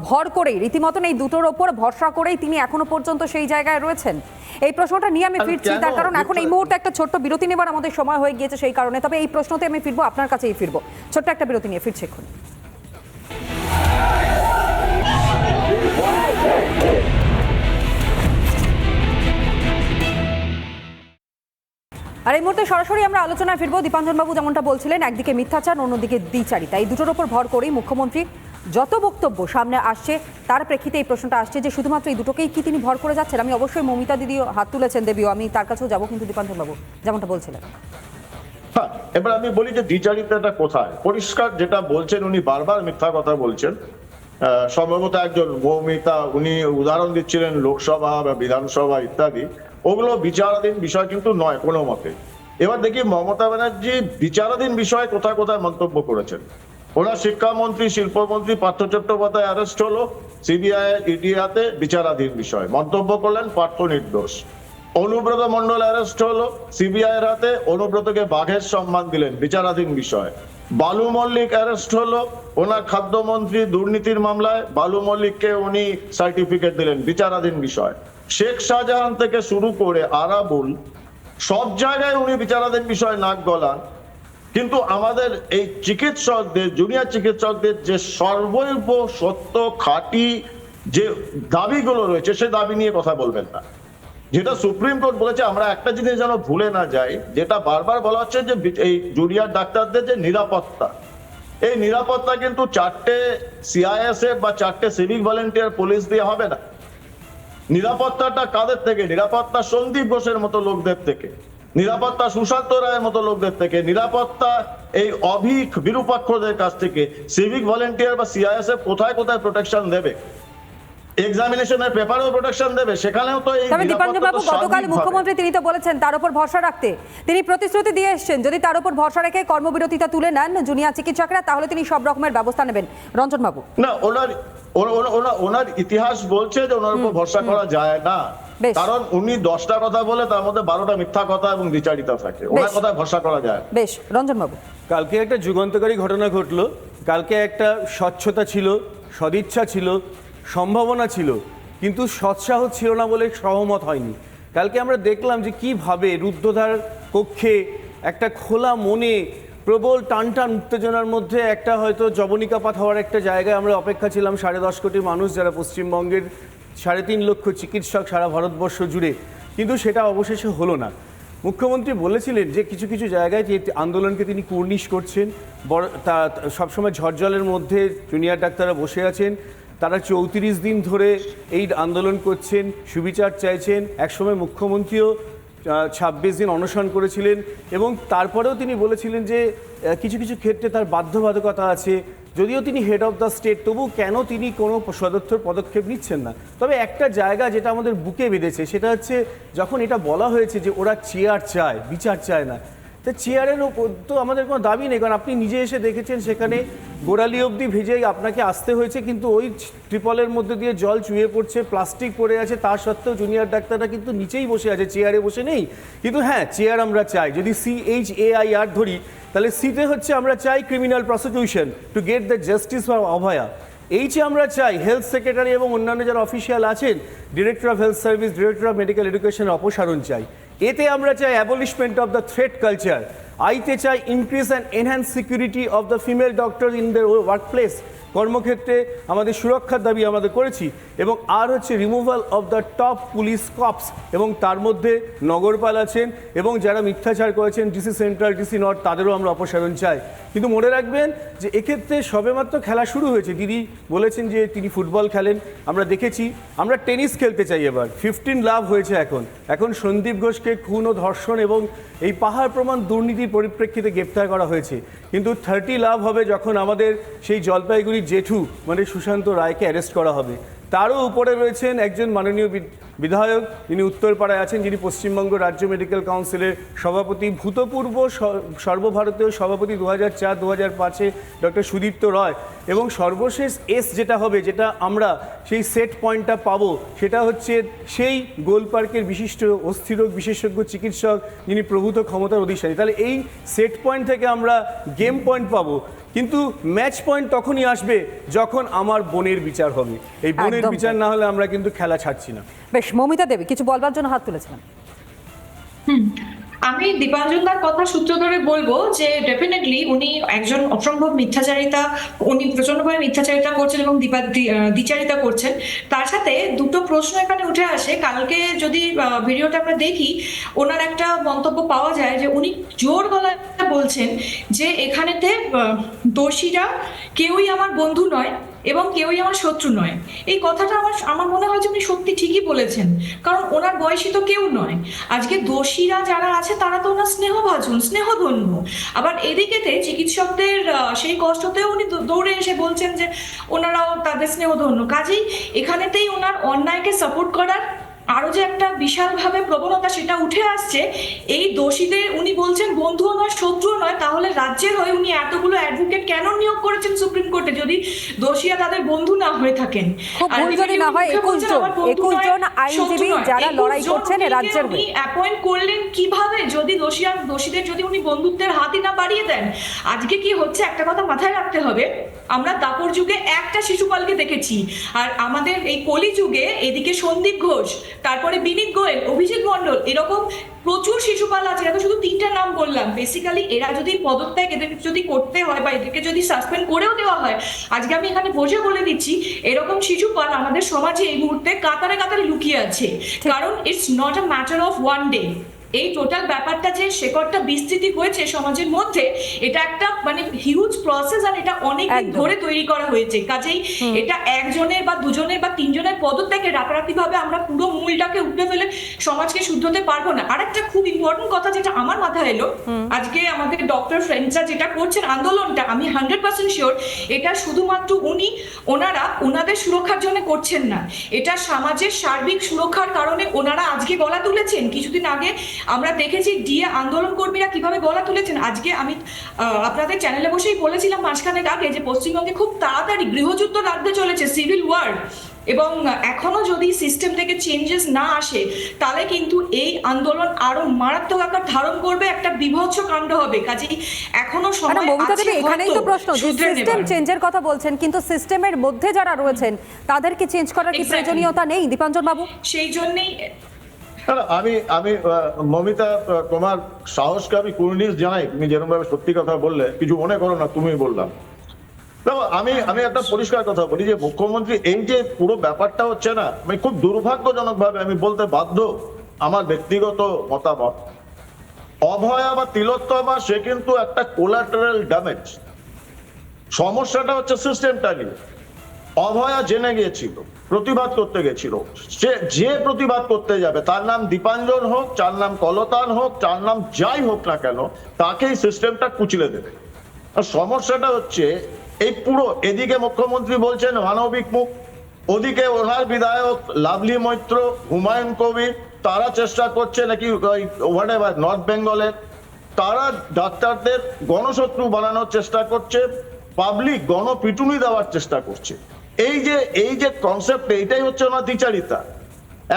ভর করেই রীতিমতন এই দুটোর ওপর ভরসা করেই তিনি এখনো পর্যন্ত সেই জায়গায় রয়েছেন। এই প্রশ্নটা নিয়ে আমি ফিরছি, তার কারণ এখন এই মুহূর্তে একটা ছোট্ট বিরতি নেবার আমাদের সময় হয়ে গিয়েছে সেই কারণে। তবে এই প্রশ্নতে আমি ফিরবো, আপনার কাছেই ফিরবো, ছোট্ট একটা বিরতি নিয়ে ফিরছি এখন। আর এই মুহূর্তে সরাসরি আমরা আলোচনায় ফিরবো। দীপাঞ্জন বাবু যেমনটা বলছিলেন, একদিকে মিথ্যাচার, অন্যদিকে দ্বিচারিতা, এই দুটোর উপর ভর করেই মুখ্যমন্ত্রী যত বক্তব্য সামনে আসছে তার প্রেক্ষিতে এই প্রশ্নটা আসছে যে শুধুমাত্র এই দুটোকেই কি তিনি ভর করে যাচ্ছেন। আমি অবশ্যই মমিতা দিদিও হাত তুলেছেন, দেবীও, আমি তার কাছেও যাবো, কিন্তু দীপাঞ্জন বাবু যেমনটা বলছিলেন। হ্যাঁ, এবার আমি বলি যে দ্বিচারিতাটা কোথায়। পরিষ্কার যেটা বলছেন, উনি বারবার মিথ্যা কথা বলছেন। সম্ভবত একজন মৌমিতা, উনি উদাহরণ দিচ্ছিলেন লোকসভা বা বিধানসভা ইত্যাদি, ওগুলো বিচারাধীন বিষয় কিন্তু নয় কোনো মতে। এবার দেখি মমতা ব্যানার্জি বিচারাধীন বিষয়ে কোথায় কোথায় মন্তব্য করেছেন। ওনার শিক্ষামন্ত্রী, শিল্পমন্ত্রী পার্থ চট্টোপাধ্যায় অ্যারেস্ট হলো, সিবিআই ইডি হাতে, বিচারাধীন বিষয় মন্তব্য করলেন, পার্থ নির্দোষ। অনুব্রত মণ্ডল অ্যারেস্ট হলো, সিবিআই এর হাতে, অনুব্রতকে বাঘের সম্মান দিলেন, বিচারাধীন বিষয়। বালু মল্লিক অ্যারেস্ট হলো, ওনার খাদ্যমন্ত্রী দুর্নীতির মামলায়, বালু মল্লিককে উনি সার্টিফিকেট দিলেন, বিচারাধীন বিষয়। শেখ শাহজাহান থেকে শুরু করে আরাবুল, সব জায়গায় উনি বিচারাধীন বিষয় নাক গলান। কিন্তু আমাদের এই চিকিৎসকদের, জুনিয়র চিকিৎসকদের যে সর্বৈব সত্য খাঁটি যে দাবিগুলো রয়েছে, সে দাবি নিয়ে কথা বলবেন না। যেটা সুপ্রিম কোর্ট বলেছে, আমরা একটা জিনিস যেন ভুলে না যাই, যেটা বারবার বলা হচ্ছে যে এই জুনিয়র ডাক্তারদের যে নিরাপত্তা, এই নিরাপত্তা কিন্তু 4টে সিআইএসএফ বা 4টে সিভিক ভলেন্টিয়ার পুলিশ দিয়ে হবে না। নিরাপত্তাটা কাদের থেকে? নিরাপত্তা সন্দীপ ঘোষের মতো লোকদের থেকে, নিরাপত্তা সুশান্ত রায়ের মতো লোকদের থেকে, নিরাপত্তা এই অভিক বিরূপাক্ষদের কাছ থেকে। সিভিক ভলেন্টিয়ার বা সিআইএসএফ কোথায় কোথায় প্রোটেকশন দেবে? এক্সামিনেশনের পেপারেও প্রোটেকশন দেবে, সেখানেও তো এই। তবে দীপাঞ্জন বাবু, গতকাল মুখ্যমন্ত্রী তিনি তো বলেছেন তার উপর ভরসা রাখতে, তিনি প্রতিশ্রুতি দিয়ে এসেছেন যদি তার উপর ভরসা রেখে কর্মবিরতিটা তুলে নেন জুনিয়র চিকিৎসকরা, তাহলে তিনি সব রকমের ব্যবস্থা নেবেন। রঞ্জন বাবু, না, ওনার ইতিহাস বলছে যে ওনার উপর ভরসা করা যায় না, কারণ উনি 10টা কথা বলে তার মধ্যে 12টা মিথ্যা কথা এবং দ্বিচারিতা থাকে, ওনার কথায় ভরসা করা যায়। বেশ, রঞ্জন বাবু, কালকে একটা যুগান্তকারী ঘটনা ঘটলো। কালকে একটা স্বচ্ছতা ছিল, সদিচ্ছা ছিল, সম্ভাবনা ছিল, কিন্তু সৎসাহস ছিল না বলে সহমত হয়নি। কালকে আমরা দেখলাম যে কিভাবে রুদ্ধদ্বার কক্ষে একটা খোলা মনে প্রবল টানটান উত্তেজনার মধ্যে একটা হয়তো জবনিকাপাত হওয়ার একটা জায়গায় আমরা অপেক্ষা ছিলাম 10.5 কোটি মানুষ, যারা পশ্চিমবঙ্গের 3.5 লক্ষ চিকিৎসক সারা ভারতবর্ষ জুড়ে, কিন্তু সেটা অবশেষে হলো না। মুখ্যমন্ত্রী বলেছিলেন যে কিছু কিছু জায়গায় যে আন্দোলনকে তিনি কুর্নিশ করছেন, সবসময় ঝড়জলের মধ্যে জুনিয়র ডাক্তাররা বসে আছেন, তারা 34 দিন ধরে এই আন্দোলন করছেন, সুবিচার চাইছেন। একসময় মুখ্যমন্ত্রীও 26 দিন অনশন করেছিলেন, এবং তারপরেও তিনি বলেছিলেন যে কিছু কিছু ক্ষেত্রে তার বাধ্যবাধকতা আছে। যদিও তিনি হেড অফ দ্য স্টেট, তবু কেন তিনি কোনো সদর্থক পদক্ষেপ নিচ্ছেন না? তবে একটা জায়গা যেটা আমাদের বুকে বেঁধেছে, সেটা হচ্ছে যখন এটা বলা হয়েছে যে ওরা চেয়ার চায়, বিচার চায় না, তা চেয়ারের ওপর তো আমাদের কোনো দাবি নেই, কারণ আপনি নিজে এসে দেখেছেন সেখানে গোড়ালি অবধি ভেজেই আপনাকে আসতে হয়েছে, কিন্তু ওই ট্রিপলের মধ্যে দিয়ে জল চুয়ে পড়ছে, প্লাস্টিক পড়ে আছে, তা সত্ত্বেও জুনিয়র ডাক্তাররা কিন্তু নিচেই বসে আছে, চেয়ারে বসে নেই। কিন্তু হ্যাঁ, চেয়ার আমরা চাই। যদি CHAIR ধরি, তাহলে সিতে হচ্ছে আমরা চাই criminal prosecution to get the justice for Abhaya. এইচে আমরা চাই হেলথ সেক্রেটারি এবং অন্যান্য যারা অফিসিয়াল আছেন, director of health service, director of medical এডুকেশনের অপসারণ চাই। এতে আমরা চাই abolishment of the threat culture. আইতে চাই increase and enhance security of the female doctor in the work place. কর্মক্ষেত্রে আমাদের সুরক্ষার দাবি আমাদের করেছি। এবং আর হচ্ছে removal of the top police cops, এবং তার মধ্যে নগরপাল আছেন এবং যারা মিথ্যাচার করেছেন ডিসি সেন্ট্রাল, ডিসি নর্থ, তাদেরও আমরা অপসারণ চাই। কিন্তু মনে রাখবেন যে এক্ষেত্রে সবেমাত্র খেলা শুরু হয়েছে। দিদি বলেছেন যে তিনি ফুটবল খেলেন, আমরা দেখেছি। আমরা টেনিস খেলতে চাই এবার। 15 লাভ হয়েছে এখন সন্দীপ ঘোষকে খুন ও ধর্ষণ এবং এই পাহাড় প্রমাণ দুর্নীতির পরিপ্রেক্ষিতে গ্রেপ্তার করা হয়েছে, কিন্তু 30 লাভ হবে যখন আমাদের সেই জলপাইগুড়ির জেঠু মানে সুশান্ত রায়কে অ্যারেস্ট করা হবে। তারও উপরে রয়েছেন একজন মাননীয় বিধায়ক যিনি উত্তরপাড়ায় আছেন, যিনি পশ্চিমবঙ্গ রাজ্য মেডিকেল কাউন্সিলের সভাপতি, ভূতপূর্ব সর্বভারতীয় সভাপতি 2004-2005-এ ডক্টর সুদীপ্ত রয়, এবং সর্বশেষ এস যেটা হবে, যেটা আমরা সেই সেট পয়েন্টটা পাবো, সেটা হচ্ছে সেই গোলপার্কের বিশিষ্ট অস্থিরোগ বিশেষজ্ঞ চিকিৎসক যিনি প্রভূত ক্ষমতার অধিষ্ঠানী। তাহলে এই সেট পয়েন্ট থেকে আমরা গেম পয়েন্ট পাবো, কিন্তু ম্যাচ পয়েন্ট তখনই আসবে যখন আমার বোনের বিচার হবে। এই বোনের একদম। বিচার না হলে আমরা কিন্তু খেলা ছাড়ছি না। বেশ, মমিতা দেবী কিছু বলবার জন্য হাত তুলেছিলেন। আমি দীপাঞ্জনদার কথা সূত্র ধরে বলবো যে ডেফিনেটলি উনি একজন অসম্ভব মিথ্যাচারিতা, উনি প্রচন্ডভাবে মিথ্যাচারিতা করছেন এবং দ্বিচারিতা করছেন। তার সাথে দুটো প্রশ্ন এখানে উঠে আসে। কালকে যদি ভিডিওটা আমরা দেখি, ওনার একটা মন্তব্য পাওয়া যায় যে উনি জোর গলায় বলছেন যে এখানেতে দোষীরা কেউই আমার বন্ধু নয় এবং কেউই আমার শত্রু নয়। এই কথাটা আমার মনে হয় যে উনি সত্যি ঠিকই বলেছেন, কারণ ওনার বয়সী তো কেউ নয়। আজকে দোষীরা যারা আছে তারা তো ওনার স্নেহভাজন, স্নেহধন্য। আবার এদিকেতে চিকিৎসকদের সেই কষ্টতেও উনি দৌড়ে এসে বলছেন যে ওনারাও তাদের স্নেহধন্য। কাজেই এখানেতেই ওনার অন্যায়কে সাপোর্ট করার আরো যে একটা বিশালভাবে প্রবণতা সেটা উঠে আসছে। এই দোষীদের উনি বলছেন বন্ধুও নয় শত্রুও নয়, তাহলে রাজ্যের হয়ে উনি এতগুলো অ্যাডভোকেট কেন নিয়োগ করেছেন সুপ্রিম কোর্টে যদি দোষীরা তাদের বন্ধু না হয়ে থাকেন? খুব ভুল যদি না হয় 21 জন আইনজীবী যারা লড়াই করছেন রাজ্যের হয়ে অ্যাপয়েন্ট করলেন কিভাবে যদি দোষীদের যদি উনি বন্ধুত্বের হাতই না বাড়িয়ে দেন? আজকে কি হচ্ছে একটা কথা মাথায় রাখতে হবে, আমরা দাপর যুগে একটা শিশুপালকে দেখেছি, আর আমাদের এই কলি যুগে এদিকে সন্দীপ ঘোষ, তারপরে বিনীত গোয়েল, অভিজিৎ মন্ডল, এরকম প্রচুর শিশুপাল আছে। এরা তো শুধু 3টা নাম বললাম। বেসিক্যালি এরা যদি পদত্যাগ এদের যদি করতে হয় বা এদেরকে যদি সাসপেন্ড করেও দেওয়া হয়, আজকে আমি এখানে বসে বলে দিচ্ছি এরকম শিশুপাল আমাদের সমাজে এই মুহূর্তে কাতারে কাতারে লুকিয়ে আছে। কারণ it's not a matter of one day. এই টোটাল ব্যাপারটা যে শেকড়টা বিস্তৃতি হয়েছে সমাজের মধ্যে, এটা একটা মানে হিউজ প্রসেস, আর এটা অনেক দিন ধরে তৈরি করা হয়েছে। কাজেই এটা একজনের বা দুজনের বা 3জনের পদত্যাগে রাতারাতি ভাবে আমরা পুরো মূলটাকে উঠে ফেলে সমাজকে শুদ্ধতে পারবো না। আর একটা খুব ইম্পর্টেন্ট কথা যেটা আমার মাথায় এলো, আজকে আমাদের ডক্টর ফ্রেন্ডসরা যেটা করছেন আন্দোলনটা, আমি 100% শিওর এটা শুধুমাত্র ওনারা ওনাদের সুরক্ষার জন্য করছেন না, এটা সমাজের সার্বিক সুরক্ষার কারণে ওনারা আজকে গলা তুলেছেন। কিছুদিন আগে আমরা দেখেছি ডিএ আন্দোলন কর্মীরা কিভাবে গলা তুলেছেন। আজকে আমি আপনাদের চ্যানেলে বসেই বলেছিলাম মাসখানেক আগে যে পশ্চিমবঙ্গে খুব তাড়াতাড়ি গৃহযুদ্ধ লাগতে চলেছে, সিভিল ওয়ার, এবং এখনো যদি সিস্টেম থেকে চেঞ্জেস না আসে তাহলে কিন্তু এই আন্দোলন আরো মারাত্মক আকার ধারণ করবে, একটা বিভৎস কাণ্ড হবে। কাজেই এখনো সময় আছে। এখানেই তো প্রশ্ন যে সিস্টেম চেঞ্জের কথা বলছেন, কিন্তু সিস্টেমের মধ্যে যারা রয়েছেন তাদেরকে চেঞ্জ করার কি প্রয়োজনীয়তা নেই দীপাঞ্জন বাবু? সেই জন্যই আমি মমিতা, তোমার সাহসকে আমি কুর্নিশ জানাই। তুমি যেরকম ভাবে সত্যি কথা বললে, কিছু মনে করো না, তুমি বললাম। দেখো, আমি একটা পরিষ্কার কথা বলি যে মুখ্যমন্ত্রী এই যে পুরো ব্যাপারটা হচ্ছে না, আমি খুব দুর্ভাগ্যজনক ভাবে আমি বলতে বাধ্য, আমার ব্যক্তিগত মতামত, অভয়া বা তিলোত্তমা সে কিন্তু একটা কোলাটারাল ড্যামেজ। সমস্যাটা হচ্ছে সিস্টেমটা নিয়ে। অভয়া জেনে গিয়েছিল, প্রতিবাদ করতে গেছিল, সে যে প্রতিবাদ করতে যাবে তার নাম দীপাঞ্জন হোক, যার নাম কলতান হোক, যার নাম যাই হোক না কেন, তাকেই সিস্টেমটা কুচলে দেবে। আর সমস্যাটা হচ্ছে এই পুরো, এদিকে মুখ্যমন্ত্রী বলছেন মানবিক মুখ, ওদিকে ওনার বিধায়ক লাভলি মৈত্র, হুমায়ুন কবির, তারা চেষ্টা করছে নাকি হোয়াটএভার নর্থ বেঙ্গলের, তারা ডাক্তারদের গণশত্রু বানানোর চেষ্টা করছে, পাবলিক গণপিটুনি দেওয়ার চেষ্টা করছে। এই যে কনসেপ্ট, এইটাই হচ্ছে ওনার দ্বিচারিতা।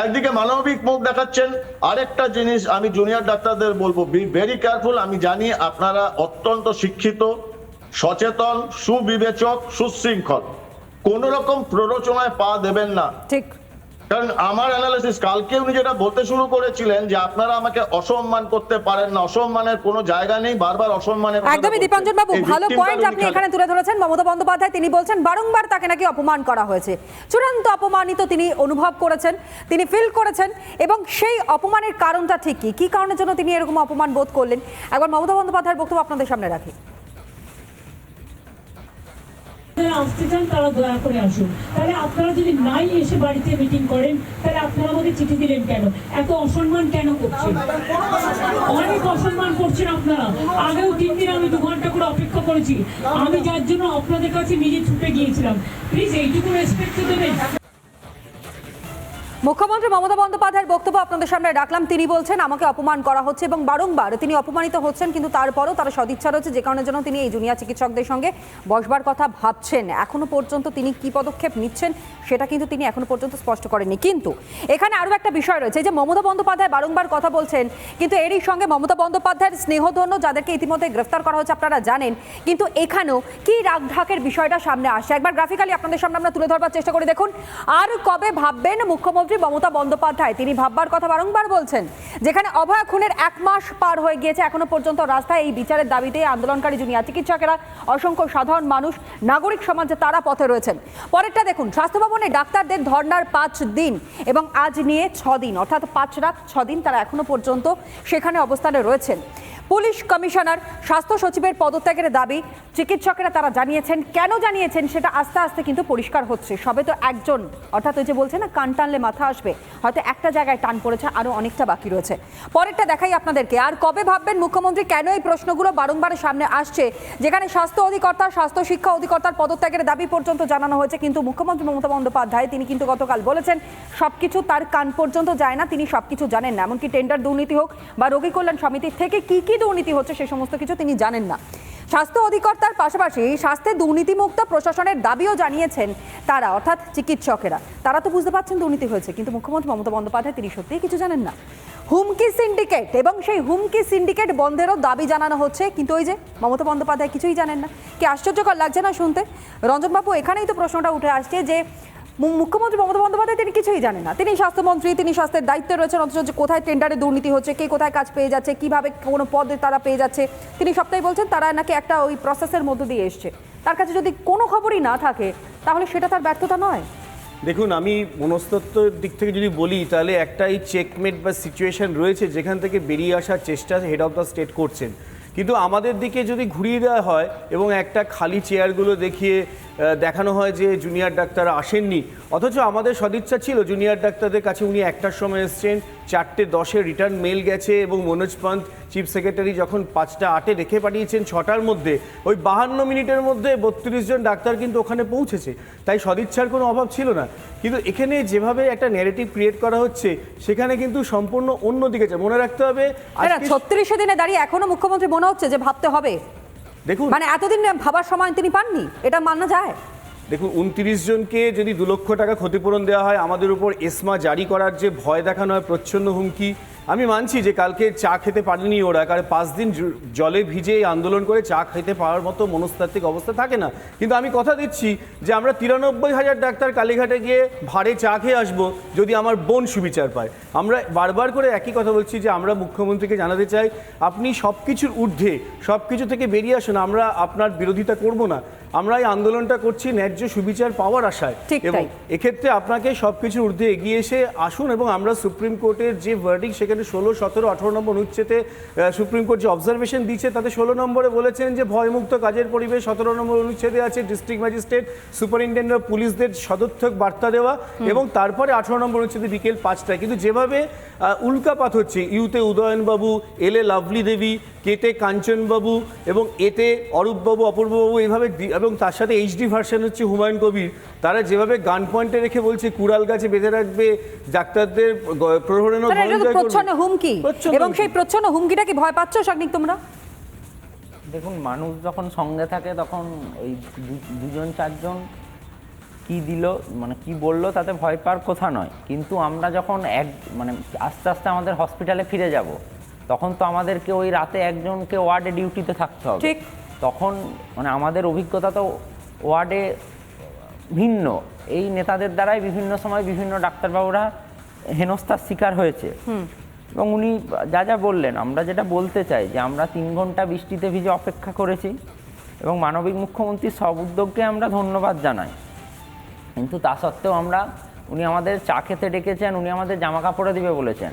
একদিকে মানবিক মুখ দেখাচ্ছেন, আরেকটা জিনিস আমি জুনিয়র ডাক্তারদের বলবো, বি ভেরি কেয়ারফুল। আমি জানি আপনারা অত্যন্ত শিক্ষিত, সচেতন, সুবিবেচক, সুশৃঙ্খল, কোন রকম প্ররোচনায় পা দেবেন না। ঠিক, কারণ আমার অ্যানালিসিস, কালকে উনি যেটা বলতে শুরু করেছিলেন যে আপনারা আমাকে অসম্মান করতে পারেন না, অসম্মানের কোনো জায়গা নেই, বারবার অসম্মানের কথা একদমই দীপাঞ্জন বাবু ভালো পয়েন্ট আপনি এখানে তুলে ধরেছেন। মমতা বন্দ্যোপাধ্যায় তিনি বলছেন বারংবার তাকে নাকি অপমান করা হয়েছে, চূড়ান্ত অপমানিত তিনি অনুভব করেছেন, তিনি ফিল করেছেন, এবং সেই অপমানের কারণটা ঠিক কি কারণের জন্য তিনি এরকম অপমান বোধ করলেন, একবার মমতা বন্দ্যোপাধ্যায়ের বক্তব্য আপনাদের সামনে রাখি। আসতে চান তারা দয়া করে আসুন। তাহলে আপনারা যদি নাই এসে বাড়িতে মিটিং করেন, তাহলে আপনারা আমাকে চিঠি দিলেন কেন? এত অসম্মান কেন করছেন? অনেক অসম্মান করছেন আপনারা। আগেও 3 দিন আমি 2 ঘন্টা করে অপেক্ষা করেছি, আমি যার জন্য আপনাদের কাছে নিজে ছুটে গিয়েছিলাম। প্লিজ এইটুকু রেসপেক্ট তো দেবেন। মুখ্যমন্ত্রী মমতা বন্দ্যোপাধ্যায়ের বক্তব্য আপনাদের সামনে রাখলাম। তিনি বলছেন আমাকে অপমান করা হচ্ছে এবং বারংবার তিনি অপমানিত হচ্ছেন, কিন্তু তারপরও তার সদিচ্ছা রয়েছে যে কারণের জন্য তিনি এই জুনিয়র চিকিৎসকদের সঙ্গে বসবার কথা ভাবছেন। এখনো পর্যন্ত তিনি কি পদক্ষেপ নিচ্ছেন সেটা কিন্তু তিনি এখনো পর্যন্ত স্পষ্ট করেননি। কিন্তু এখানে আরও একটা বিষয় রয়েছে যে মমতা বন্দ্যোপাধ্যায় বারংবার কথা বলছেন, কিন্তু এরই সঙ্গে মমতা বন্দ্যোপাধ্যায়ের স্নেহধন্য যাদেরকে ইতিমধ্যে গ্রেফতার করা হয়েছে আপনারা জানেন, কিন্তু এখানেও কি রাগঢাকের বিষয়টা সামনে আসছে একবার গ্রাফিক্যালি আপনাদের সামনে আমরা তুলে ধরবার চেষ্টা করি। দেখুন, আর কবে ভাববেন মুখ্যমন্ত্রী মমতা বন্দ্যোপাধ্যায়? তিনি ভাববার কথা বারংবার বলছেন। যেখানে অভয়া খুনের 1 মাস পার হয়ে গিয়েছে, এখনো পর্যন্ত রাস্তায় এই বিচারের দাবিতে আন্দোলনকারী জুনিয়র চিকিৎসকেরা, অসংখ্য সাধারণ মানুষ, নাগরিক সমাজে তারা পথে রয়েছেন। পরেরটা দেখুন, স্বাস্থ্য ভবনে ডাক্তারদের ধর্নার 5 দিন এবং আজ নিয়ে 6 দিন, অর্থাৎ 5 রাত 6 দিন তারা এখনো পর্যন্ত সেখানে অবস্থানে রয়েছেন। পুলিশ কমিশনার, স্বাস্থ্য সচিবের পদত্যাগের দাবি চিকিৎসকেরা তারা জানিয়েছেন। কেন জানিয়েছেন সেটা আস্তে আস্তে কিন্তু পরিষ্কার হচ্ছে। সবে তো একজন, অর্থাৎ ওই যে বলছে না কান টানলে মাথা আসবে, হয়তো একটা জায়গায় টান পড়েছে, আরও অনেকটা বাকি রয়েছে। পরেরটা দেখাই আপনাদেরকে। আর কবে ভাববেন মুখ্যমন্ত্রী? কেন এই প্রশ্নগুলো বারংবার সামনে আসছে? যেখানে স্বাস্থ্য অধিকর্তা, স্বাস্থ্য শিক্ষা অধিকর্তার পদত্যাগের দাবি পর্যন্ত জানানো হয়েছে, কিন্তু মুখ্যমন্ত্রী মমতা বন্দ্যোপাধ্যায় তিনি কিন্তু গতকাল বলেছেন সবকিছু তার কান পর্যন্ত যায় না, তিনি সবকিছু জানেন না। এমনকি টেন্ডার দুর্নীতি হোক বা রোগী কল্যাণ সমিতির থেকে কি কি দুর্নীতি হচ্ছে সে সমস্ত কিছু তিনি জানেন না। স্বাস্থ্য অধিকর্তার পাশাপাশি স্বাস্থ্যে দুর্নীতিমুক্ত প্রশাসনের দাবিও জানিয়েছেন তারা, অর্থাৎ চিকিৎসকেরা। তারা তো বুঝতে পারছেন দুর্নীতি হয়েছে, কিন্তু মুখ্যমন্ত্রী মমতা বন্দ্যোপাধ্যায় তিনি সত্যিই কিছু জানেন না। হুমকি সিন্ডিকেট এবং সেই হুমকি সিন্ডিকেট বন্ধেরও দাবি জানানো হচ্ছে, কিন্তু ওই যে মমতা বন্দ্যোপাধ্যায় কিছুই জানেন না। কি আশ্চর্যকর লাগছে না শুনতে? রঞ্জনবাবু, এখানেই তো প্রশ্নটা উঠে আসছে যে মুখ্যমন্ত্রী মমতা বন্দ্যোপাধ্যায় তিনি কিছুই জানেন না। তিনি স্বাস্থ্যমন্ত্রী, তিনি স্বাস্থ্যের দায়িত্বে রয়েছেন, অথচ যে কোথায় টেন্ডারে দুর্নীতি হচ্ছে, কে কোথায় কাজ পেয়ে যাচ্ছে, কিভাবে কোনো পদে তারা পেয়ে যাচ্ছে, তিনি সবটাই বলছেন। তারা নাকি একটা ওই প্রসেসের মধ্য দিয়ে এসছে। তার কাছে যদি কোনো খবরই না থাকে তাহলে সেটা তার ব্যর্থতা নয়। দেখুন, আমি মনস্তত্ত্বের দিক থেকে যদি বলি তাহলে একটাই চেকমেট বা সিচুয়েশন রয়েছে যেখান থেকে বেরিয়ে আসার চেষ্টা হেড অফ দ্য স্টেট করছেন। কিন্তু আমাদের দিকে যদি ঘুরিয়ে দেওয়া হয় এবং একটা খালি চেয়ারগুলো দেখিয়ে দেখানো হয় যে জুনিয়র ডাক্তার আসেননি, অথচ আমাদের সদিচ্ছা ছিল জুনিয়র ডাক্তারদের কাছে উনি 1টার সময় এসছেন, 4:10 রিটার্ন মেল গেছে এবং মনোজ পান্ত চিফ সেক্রেটারি যখন 5:08 রেখে পাঠিয়েছেন 6টার মধ্যে, ওই 52 মিনিটের মধ্যে 32 জন ডাক্তার কিন্তু ওখানে পৌঁছেছে। তাই সদিচ্ছার কোনো অভাব ছিল না। কিন্তু এখানে যেভাবে একটা ন্যারেটিভ ক্রিয়েট করা হচ্ছে সেখানে কিন্তু সম্পূর্ণ অন্য দিকে যায়। মনে রাখতে হবে 36 দিনে দাঁড়িয়ে এখনো মুখ্যমন্ত্রী মনে হচ্ছে যে ভাবতে হবে। দেখুন, মানে এতদিন ভাবার সময় তিনি পাননি, এটা মানা যায়? দেখুন, 29 জনকে যদি 2 লক্ষ টাকা ক্ষতিপূরণ দেওয়া হয়, আমাদের উপর এসমা জারি করার যে ভয় দেখানো হয়, প্রচ্ছন্ন হুমকি। আমি মানছি যে কালকে চা খেতে পারেনি ওরা, কারণ 5 দিন জলে ভিজে আন্দোলন করে চা খেতে পাওয়ার মতো মনস্তাত্ত্বিক অবস্থা থাকে না। কিন্তু আমি কথা দিচ্ছি যে আমরা 93,000 ডাক্তার কালীঘাটে গিয়ে ভাড়ে চা খেয়ে আসবো যদি আমার বোন সুবিচার পায়। আমরা বারবার করে একই কথা বলছি যে আমরা মুখ্যমন্ত্রীকে জানাতে চাই আপনি সব কিছুর ঊর্ধ্বে, সব কিছু থেকে বেরিয়ে আসুন। আমরা আপনার বিরোধিতা করব না, আমরা এই আন্দোলনটা করছি ন্যায্য সুবিচার পাওয়ার আশায়, এবং এক্ষেত্রে আপনাকে সব কিছুর ঊর্ধ্বে এগিয়ে এসে আসুন। এবং আমরা সুপ্রিম কোর্টের যে ভার্ডিক সেখানে 16, 17, 18 নম্বর অনুচ্ছেদে সুপ্রিম কোর্ট যে অবজারভেশন দিচ্ছে তাতে 16 নম্বরে বলেছেন যে ভয়মুক্ত কাজের পরিবেশ, 17 নম্বর অনুচ্ছেদে আছে ডিস্ট্রিক্ট ম্যাজিস্ট্রেট, সুপারিনটেন্ডেন্ট পুলিশদের সদর্থক বার্তা দেওয়া, এবং তারপরে 18 নম্বর অনুচ্ছেদে বিকেল 5টায়। কিন্তু যেভাবে উল্কাপাত হচ্ছে, ইউতে উদয়নবাবু, এলে লাভলি দেবী, কেতে কাঞ্চনবাবু এবং এতে অরূপবাবু, অপূর্ববাবু, এইভাবে, এবং তার সাথে এইচডি ভার্সন হচ্ছে হুমায়ুন কবির, তারা যেভাবে গান পয়েন্টে রেখে বলছে কুড়াল গাছে বেঁধে রাখবে ডাক্তারদের, প্রহরণের প্রচ্ছন্ন হুমকি, এবং সেই প্রচ্ছন্ন হুমকিটা কি ভয় পাচ্ছ সাগ্নিক তোমরা? দেখুন, মানুষ যখন সঙ্গে থাকে তখন ওই 2-4 কি দিল, মানে কি বললো তাতে ভয় পাওয়ার কথা নয়। কিন্তু আমরা যখন আস্তে আস্তে আমাদের হসপিটালে ফিরে যাব, তখন তো আমাদেরকে ওই রাতে একজনকে ওয়ার্ডে ডিউটিতে থাকতে হবে। ঠিক, তখন আমাদের অভিজ্ঞতা তো ওয়ার্ডে ভিন্ন। এই নেতাদের দ্বারাই বিভিন্ন সময় বিভিন্ন ডাক্তারবাবুরা হেনস্থার শিকার হয়েছে। এবং উনি যা যা বললেন, আমরা যেটা বলতে চাই যে আমরা 3 ঘন্টা বৃষ্টিতে ভিজে অপেক্ষা করেছি এবং মানবিক মুখ্যমন্ত্রীর সব উদ্যোগকে আমরা ধন্যবাদ জানাই। কিন্তু তা সত্ত্বেও উনি আমাদের চা খেতে ডেকেছেন, উনি আমাদের জামা কাপড়ে দিবে বলেছেন।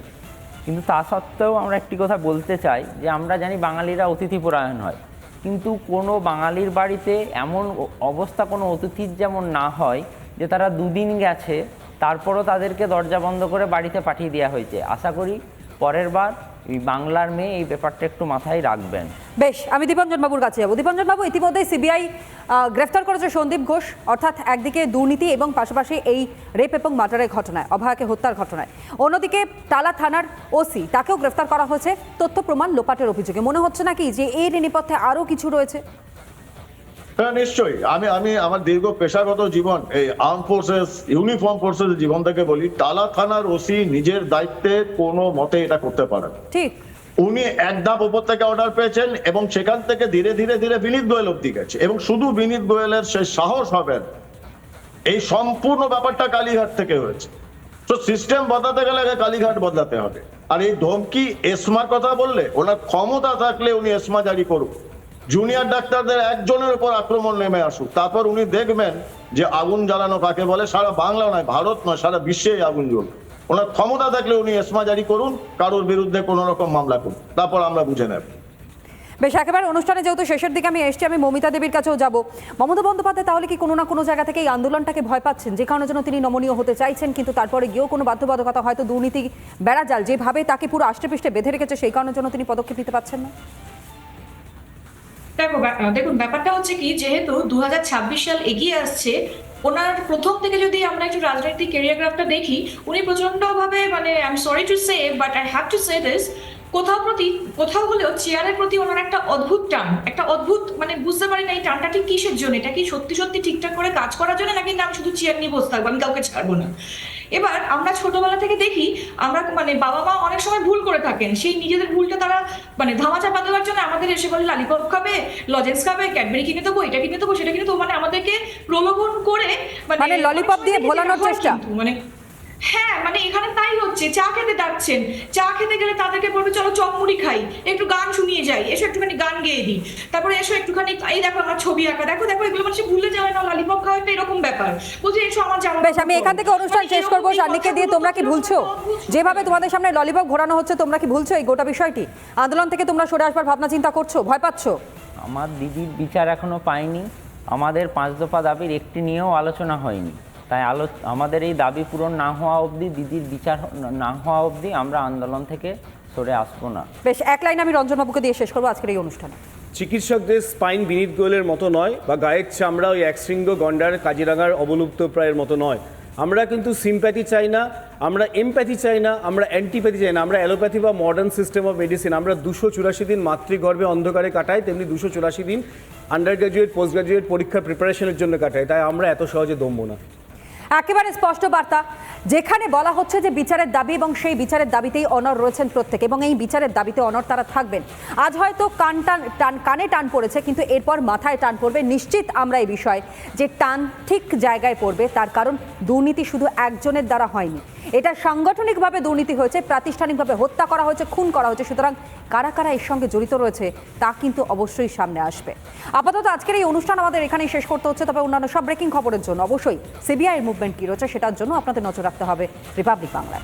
কিন্তু তা সত্ত্বেও আমরা একটি কথা বলতে চাই যে আমরা জানি বাঙালিরা অতিথিপরায়ণ হয়, কিন্তু কোনো বাঙালির বাড়িতে এমন অবস্থা কোনো অতিথির যেমন না হয় যে তারা 2 দিন গেছে তারপরও তাদেরকে দরজা বন্ধ করে বাড়িতে পাঠিয়ে দেওয়া হয়েছে। আশা করি পরের বার এই বাংলার মেয়ে এই ব্যাপারটা একটু মাথায় রাখবেন। বেশ, আমি দীপঞ্জন বাবুর কাছে যাবো। দীপঞ্জন বাবু, ইতিমধ্যে সিবিআই গ্রেফতার করেছে সন্দীপ ঘোষ, অর্থাৎ একদিকে দুর্নীতি এবং পাশাপাশি এই রেপ এবং মার্ডারের ঘটনায়, অভয়াকে হত্যার ঘটনায়। অন্যদিকে টালা থানার ওসি, তাকেও গ্রেফতার করা হয়েছে তথ্য প্রমাণ লোপাটের অভিযোগে। মনে হচ্ছে নাকি যে এর নেপথ্যে আরও কিছু রয়েছে? হ্যাঁ, নিশ্চয়ই। আমি আমার দীর্ঘ পেশাগত জীবন, এই আর্ম ফোর্সেস, ইউনিফর্ম ফোর্সেস জীবন থেকে বলি, টালা থানার ওসি নিজের দায়িত্বে কোনো মতে এটা করতে পারেন। ঠিক, উনি এক ধাপ উপর থেকে অর্ডার পেয়েছেন এবং সেখান থেকে ধীরে ধীরে ধীরে বিনীত গোয়েল অব্দি গেছে, এবং শুধু বিনীত গোয়েলের সে সাহস হবেন, এই সম্পূর্ণ ব্যাপারটা কালীঘাট থেকে হয়েছে। তো সিস্টেম বদলাতে গেলে আগে কালীঘাট বদলাতে হবে। আর এই ধমকি এসমার কথা বললে, ওনার ক্ষমতা থাকলে উনি এসমা জারি করুক, জুনিয়র ডাক্তারদের একজনের উপর আক্রমণ নেমে আসুক, তারপর উনি দেখবেন যে আগুন জ্বালানো কাকে বলে। সারা বাংলা নয়, ভারত নয়, সারা বিশ্বে আগুন জ্বলবে। ওনার ক্ষমতা থাকলে উনি এসমা জারি করুন, কারোর বিরুদ্ধে কোনো রকম মামলা করুন, তারপর আমরা বুঝে নেব। বেশ, একেবারে অনুষ্ঠানে যেহেতু শেষের দিকে আমি এসছি, আমি মমিতা দেবীর কাছেও যাব। মমতা বন্দ্যোপাধ্যায় তাহলে কি কোনো না কোনো জায়গা থেকে এই আন্দোলনটাকে ভয় পাচ্ছেন, যে কারণের জন্য তিনি নমনীয় হতে চাইছেন, কিন্তু তারপরে গিয়েও কোনো বাধ্যবাধকতা, হয়তো দুর্নীতি বেড়াজাল যেভাবে তাকে পুরো আষ্টে পৃষ্ঠে বেঁধে রেখেছে, সেই কারণের জন্য তিনি পদক্ষেপ নিতে পারছেন না? দেখুন, ব্যাপারটা হচ্ছে কি, যেহেতু 2026 সাল এগিয়ে আসছে, ওনার প্রথম থেকে যদি আমরা একটু রাজনৈতিক ক্যারিয়ারগ্রাফটা দেখি, উনি প্রচন্ডভাবে, মানে I am sorry to say but I have to say this, কোথাও হলেও চেয়ারের প্রতি ওনার একটা অদ্ভুত টান, একটা অদ্ভুত, মানে বুঝতে পারি না এই টানটা ঠিক কিসের জন্য। এটা কি সত্যি সত্যি ঠিকঠাক করে কাজ করার জন্য, নাকি আমি শুধু চেয়ার নিয়ে বসে থাকবো, আমি কাউকে ছাড়বো না। এবার আমরা ছোটবেলা থেকে দেখি, আমরা মানে বাবা মা অনেক সময় ভুল করে থাকেন, সেই নিজেদের ভুলটা তারা মানে ধামাচাপা দেওয়ার জন্য আমাদের এসে বলে ললিপপ খাবে, লজেন্স খাবে, ক্যাডবেরি কিনে দেবো, এটা কিনে দেবো, সেটা কিনে দেবো, মানে আমাদেরকে প্রলোভন করে, মানে ললিপপ দিয়ে ভোলানোর চেষ্টা। মানে হ্যাঁ, মানে এখানে তাই হচ্ছে। চা খেতে ডাকছেন, চা খেতে গেলে তাদেরকে বলবে চলো চপমুড়ি খাই, একটু গান শুনিয়ে যাই, এসো একটুখানি গান গেয়ে দিই, তারপরে এসো একটুখানি এই দেখো আমার ছবি আঁকা, দেখো দেখো, এগুলো মানুষ ভুলে যাবে না, ললিপপ খাওয়া একটা এরকম ব্যাপার, বলছে এসো আমার জামা। বেশ, আমি এখান থেকে অনুষ্ঠান শেষ করবো। শালিনীকে দিয়ে তোমরা কি ভুলছো, যেভাবে তোমাদের সামনে ললিপপ ঘোরানো হচ্ছে, তোমরা কি ভুলছো এই গোটা বিষয়টি? আন্দোলন থেকে তোমরা সরে আসবার ভাবনা চিন্তা করছো, ভয় পাচ্ছো? আমার দিদির বিচার এখনো পাইনি, আমাদের 5 দফা দাবির একটি নিয়েও আলোচনা হয়নি, তাই আমাদের এই দাবি পূরণ না হওয়া অবধি, দিদির বিচার না হওয়া অবধি আমরা আন্দোলন থেকে সরে আসবো না। বেশ, এক লাইন আমি রঞ্জনবাবুকে দিয়ে শেষ করবো আজকের এই অনুষ্ঠানে। চিকিৎসকদের স্পাইন বিনীত গোয়েলের মতো নয়, বা গায়ের চামড়া ওই একশৃঙ্গ গন্ডার কাজিরাঙার অবলুপ্ত প্রায়ের মতো নয়। আমরা কিন্তু সিম্প্যাথি চাই না, আমরা এমপ্যাথি চাই না, আমরা অ্যান্টিপ্যাথি চাই না, আমরা অ্যালোপ্যাথি বা মডার্ন সিস্টেম অফ মেডিসিন। আমরা 284 দিন মাতৃগর্ভে অন্ধকারে কাটাই, তেমনি 284 দিন আন্ডার গ্র্যাজুয়েট পোস্ট গ্র্যাজুয়েট পরীক্ষার প্রিপারেশনের জন্য কাটাই। তাই আমরা এত সহজে দমবো না। একেবারে স্পষ্ট বার্তা, যেখানে বলা হচ্ছে যে বিচারের দাবি, এবং সেই বিচারের দাবিতেই অনড় রয়েছেন প্রত্যেকে, এবং এই বিচারের দাবিতে অনড় তারা থাকবেন। আজ হয়তো কানে টান পড়েছে, কিন্তু এরপর মাথায় টান পড়বে নিশ্চিত। আমরা এই বিষয়ে যে টান ঠিক জায়গায় পড়বে, তার কারণ দুর্নীতি শুধু একজনের দ্বারা হয়নি, এটা সাংগঠনিকভাবে দুর্নীতি হয়েছে, প্রাতিষ্ঠানিকভাবে হত্যা করা হয়েছে, খুন করা হয়েছে। সুতরাং কারা কারা এর সঙ্গে জড়িত রয়েছে তা কিন্তু অবশ্যই সামনে আসবে। আপাতত আজকের এই অনুষ্ঠান আমাদের এখানেই শেষ করতে হচ্ছে, তবে অন্যান্য সব ব্রেকিং খবরের জন্য অবশ্যই সিবিআই এর মুভমেন্ট কী রয়েছে সেটার জন্য আপনাদের নজর রাখতে হবে রিপাবলিক বাংলায়।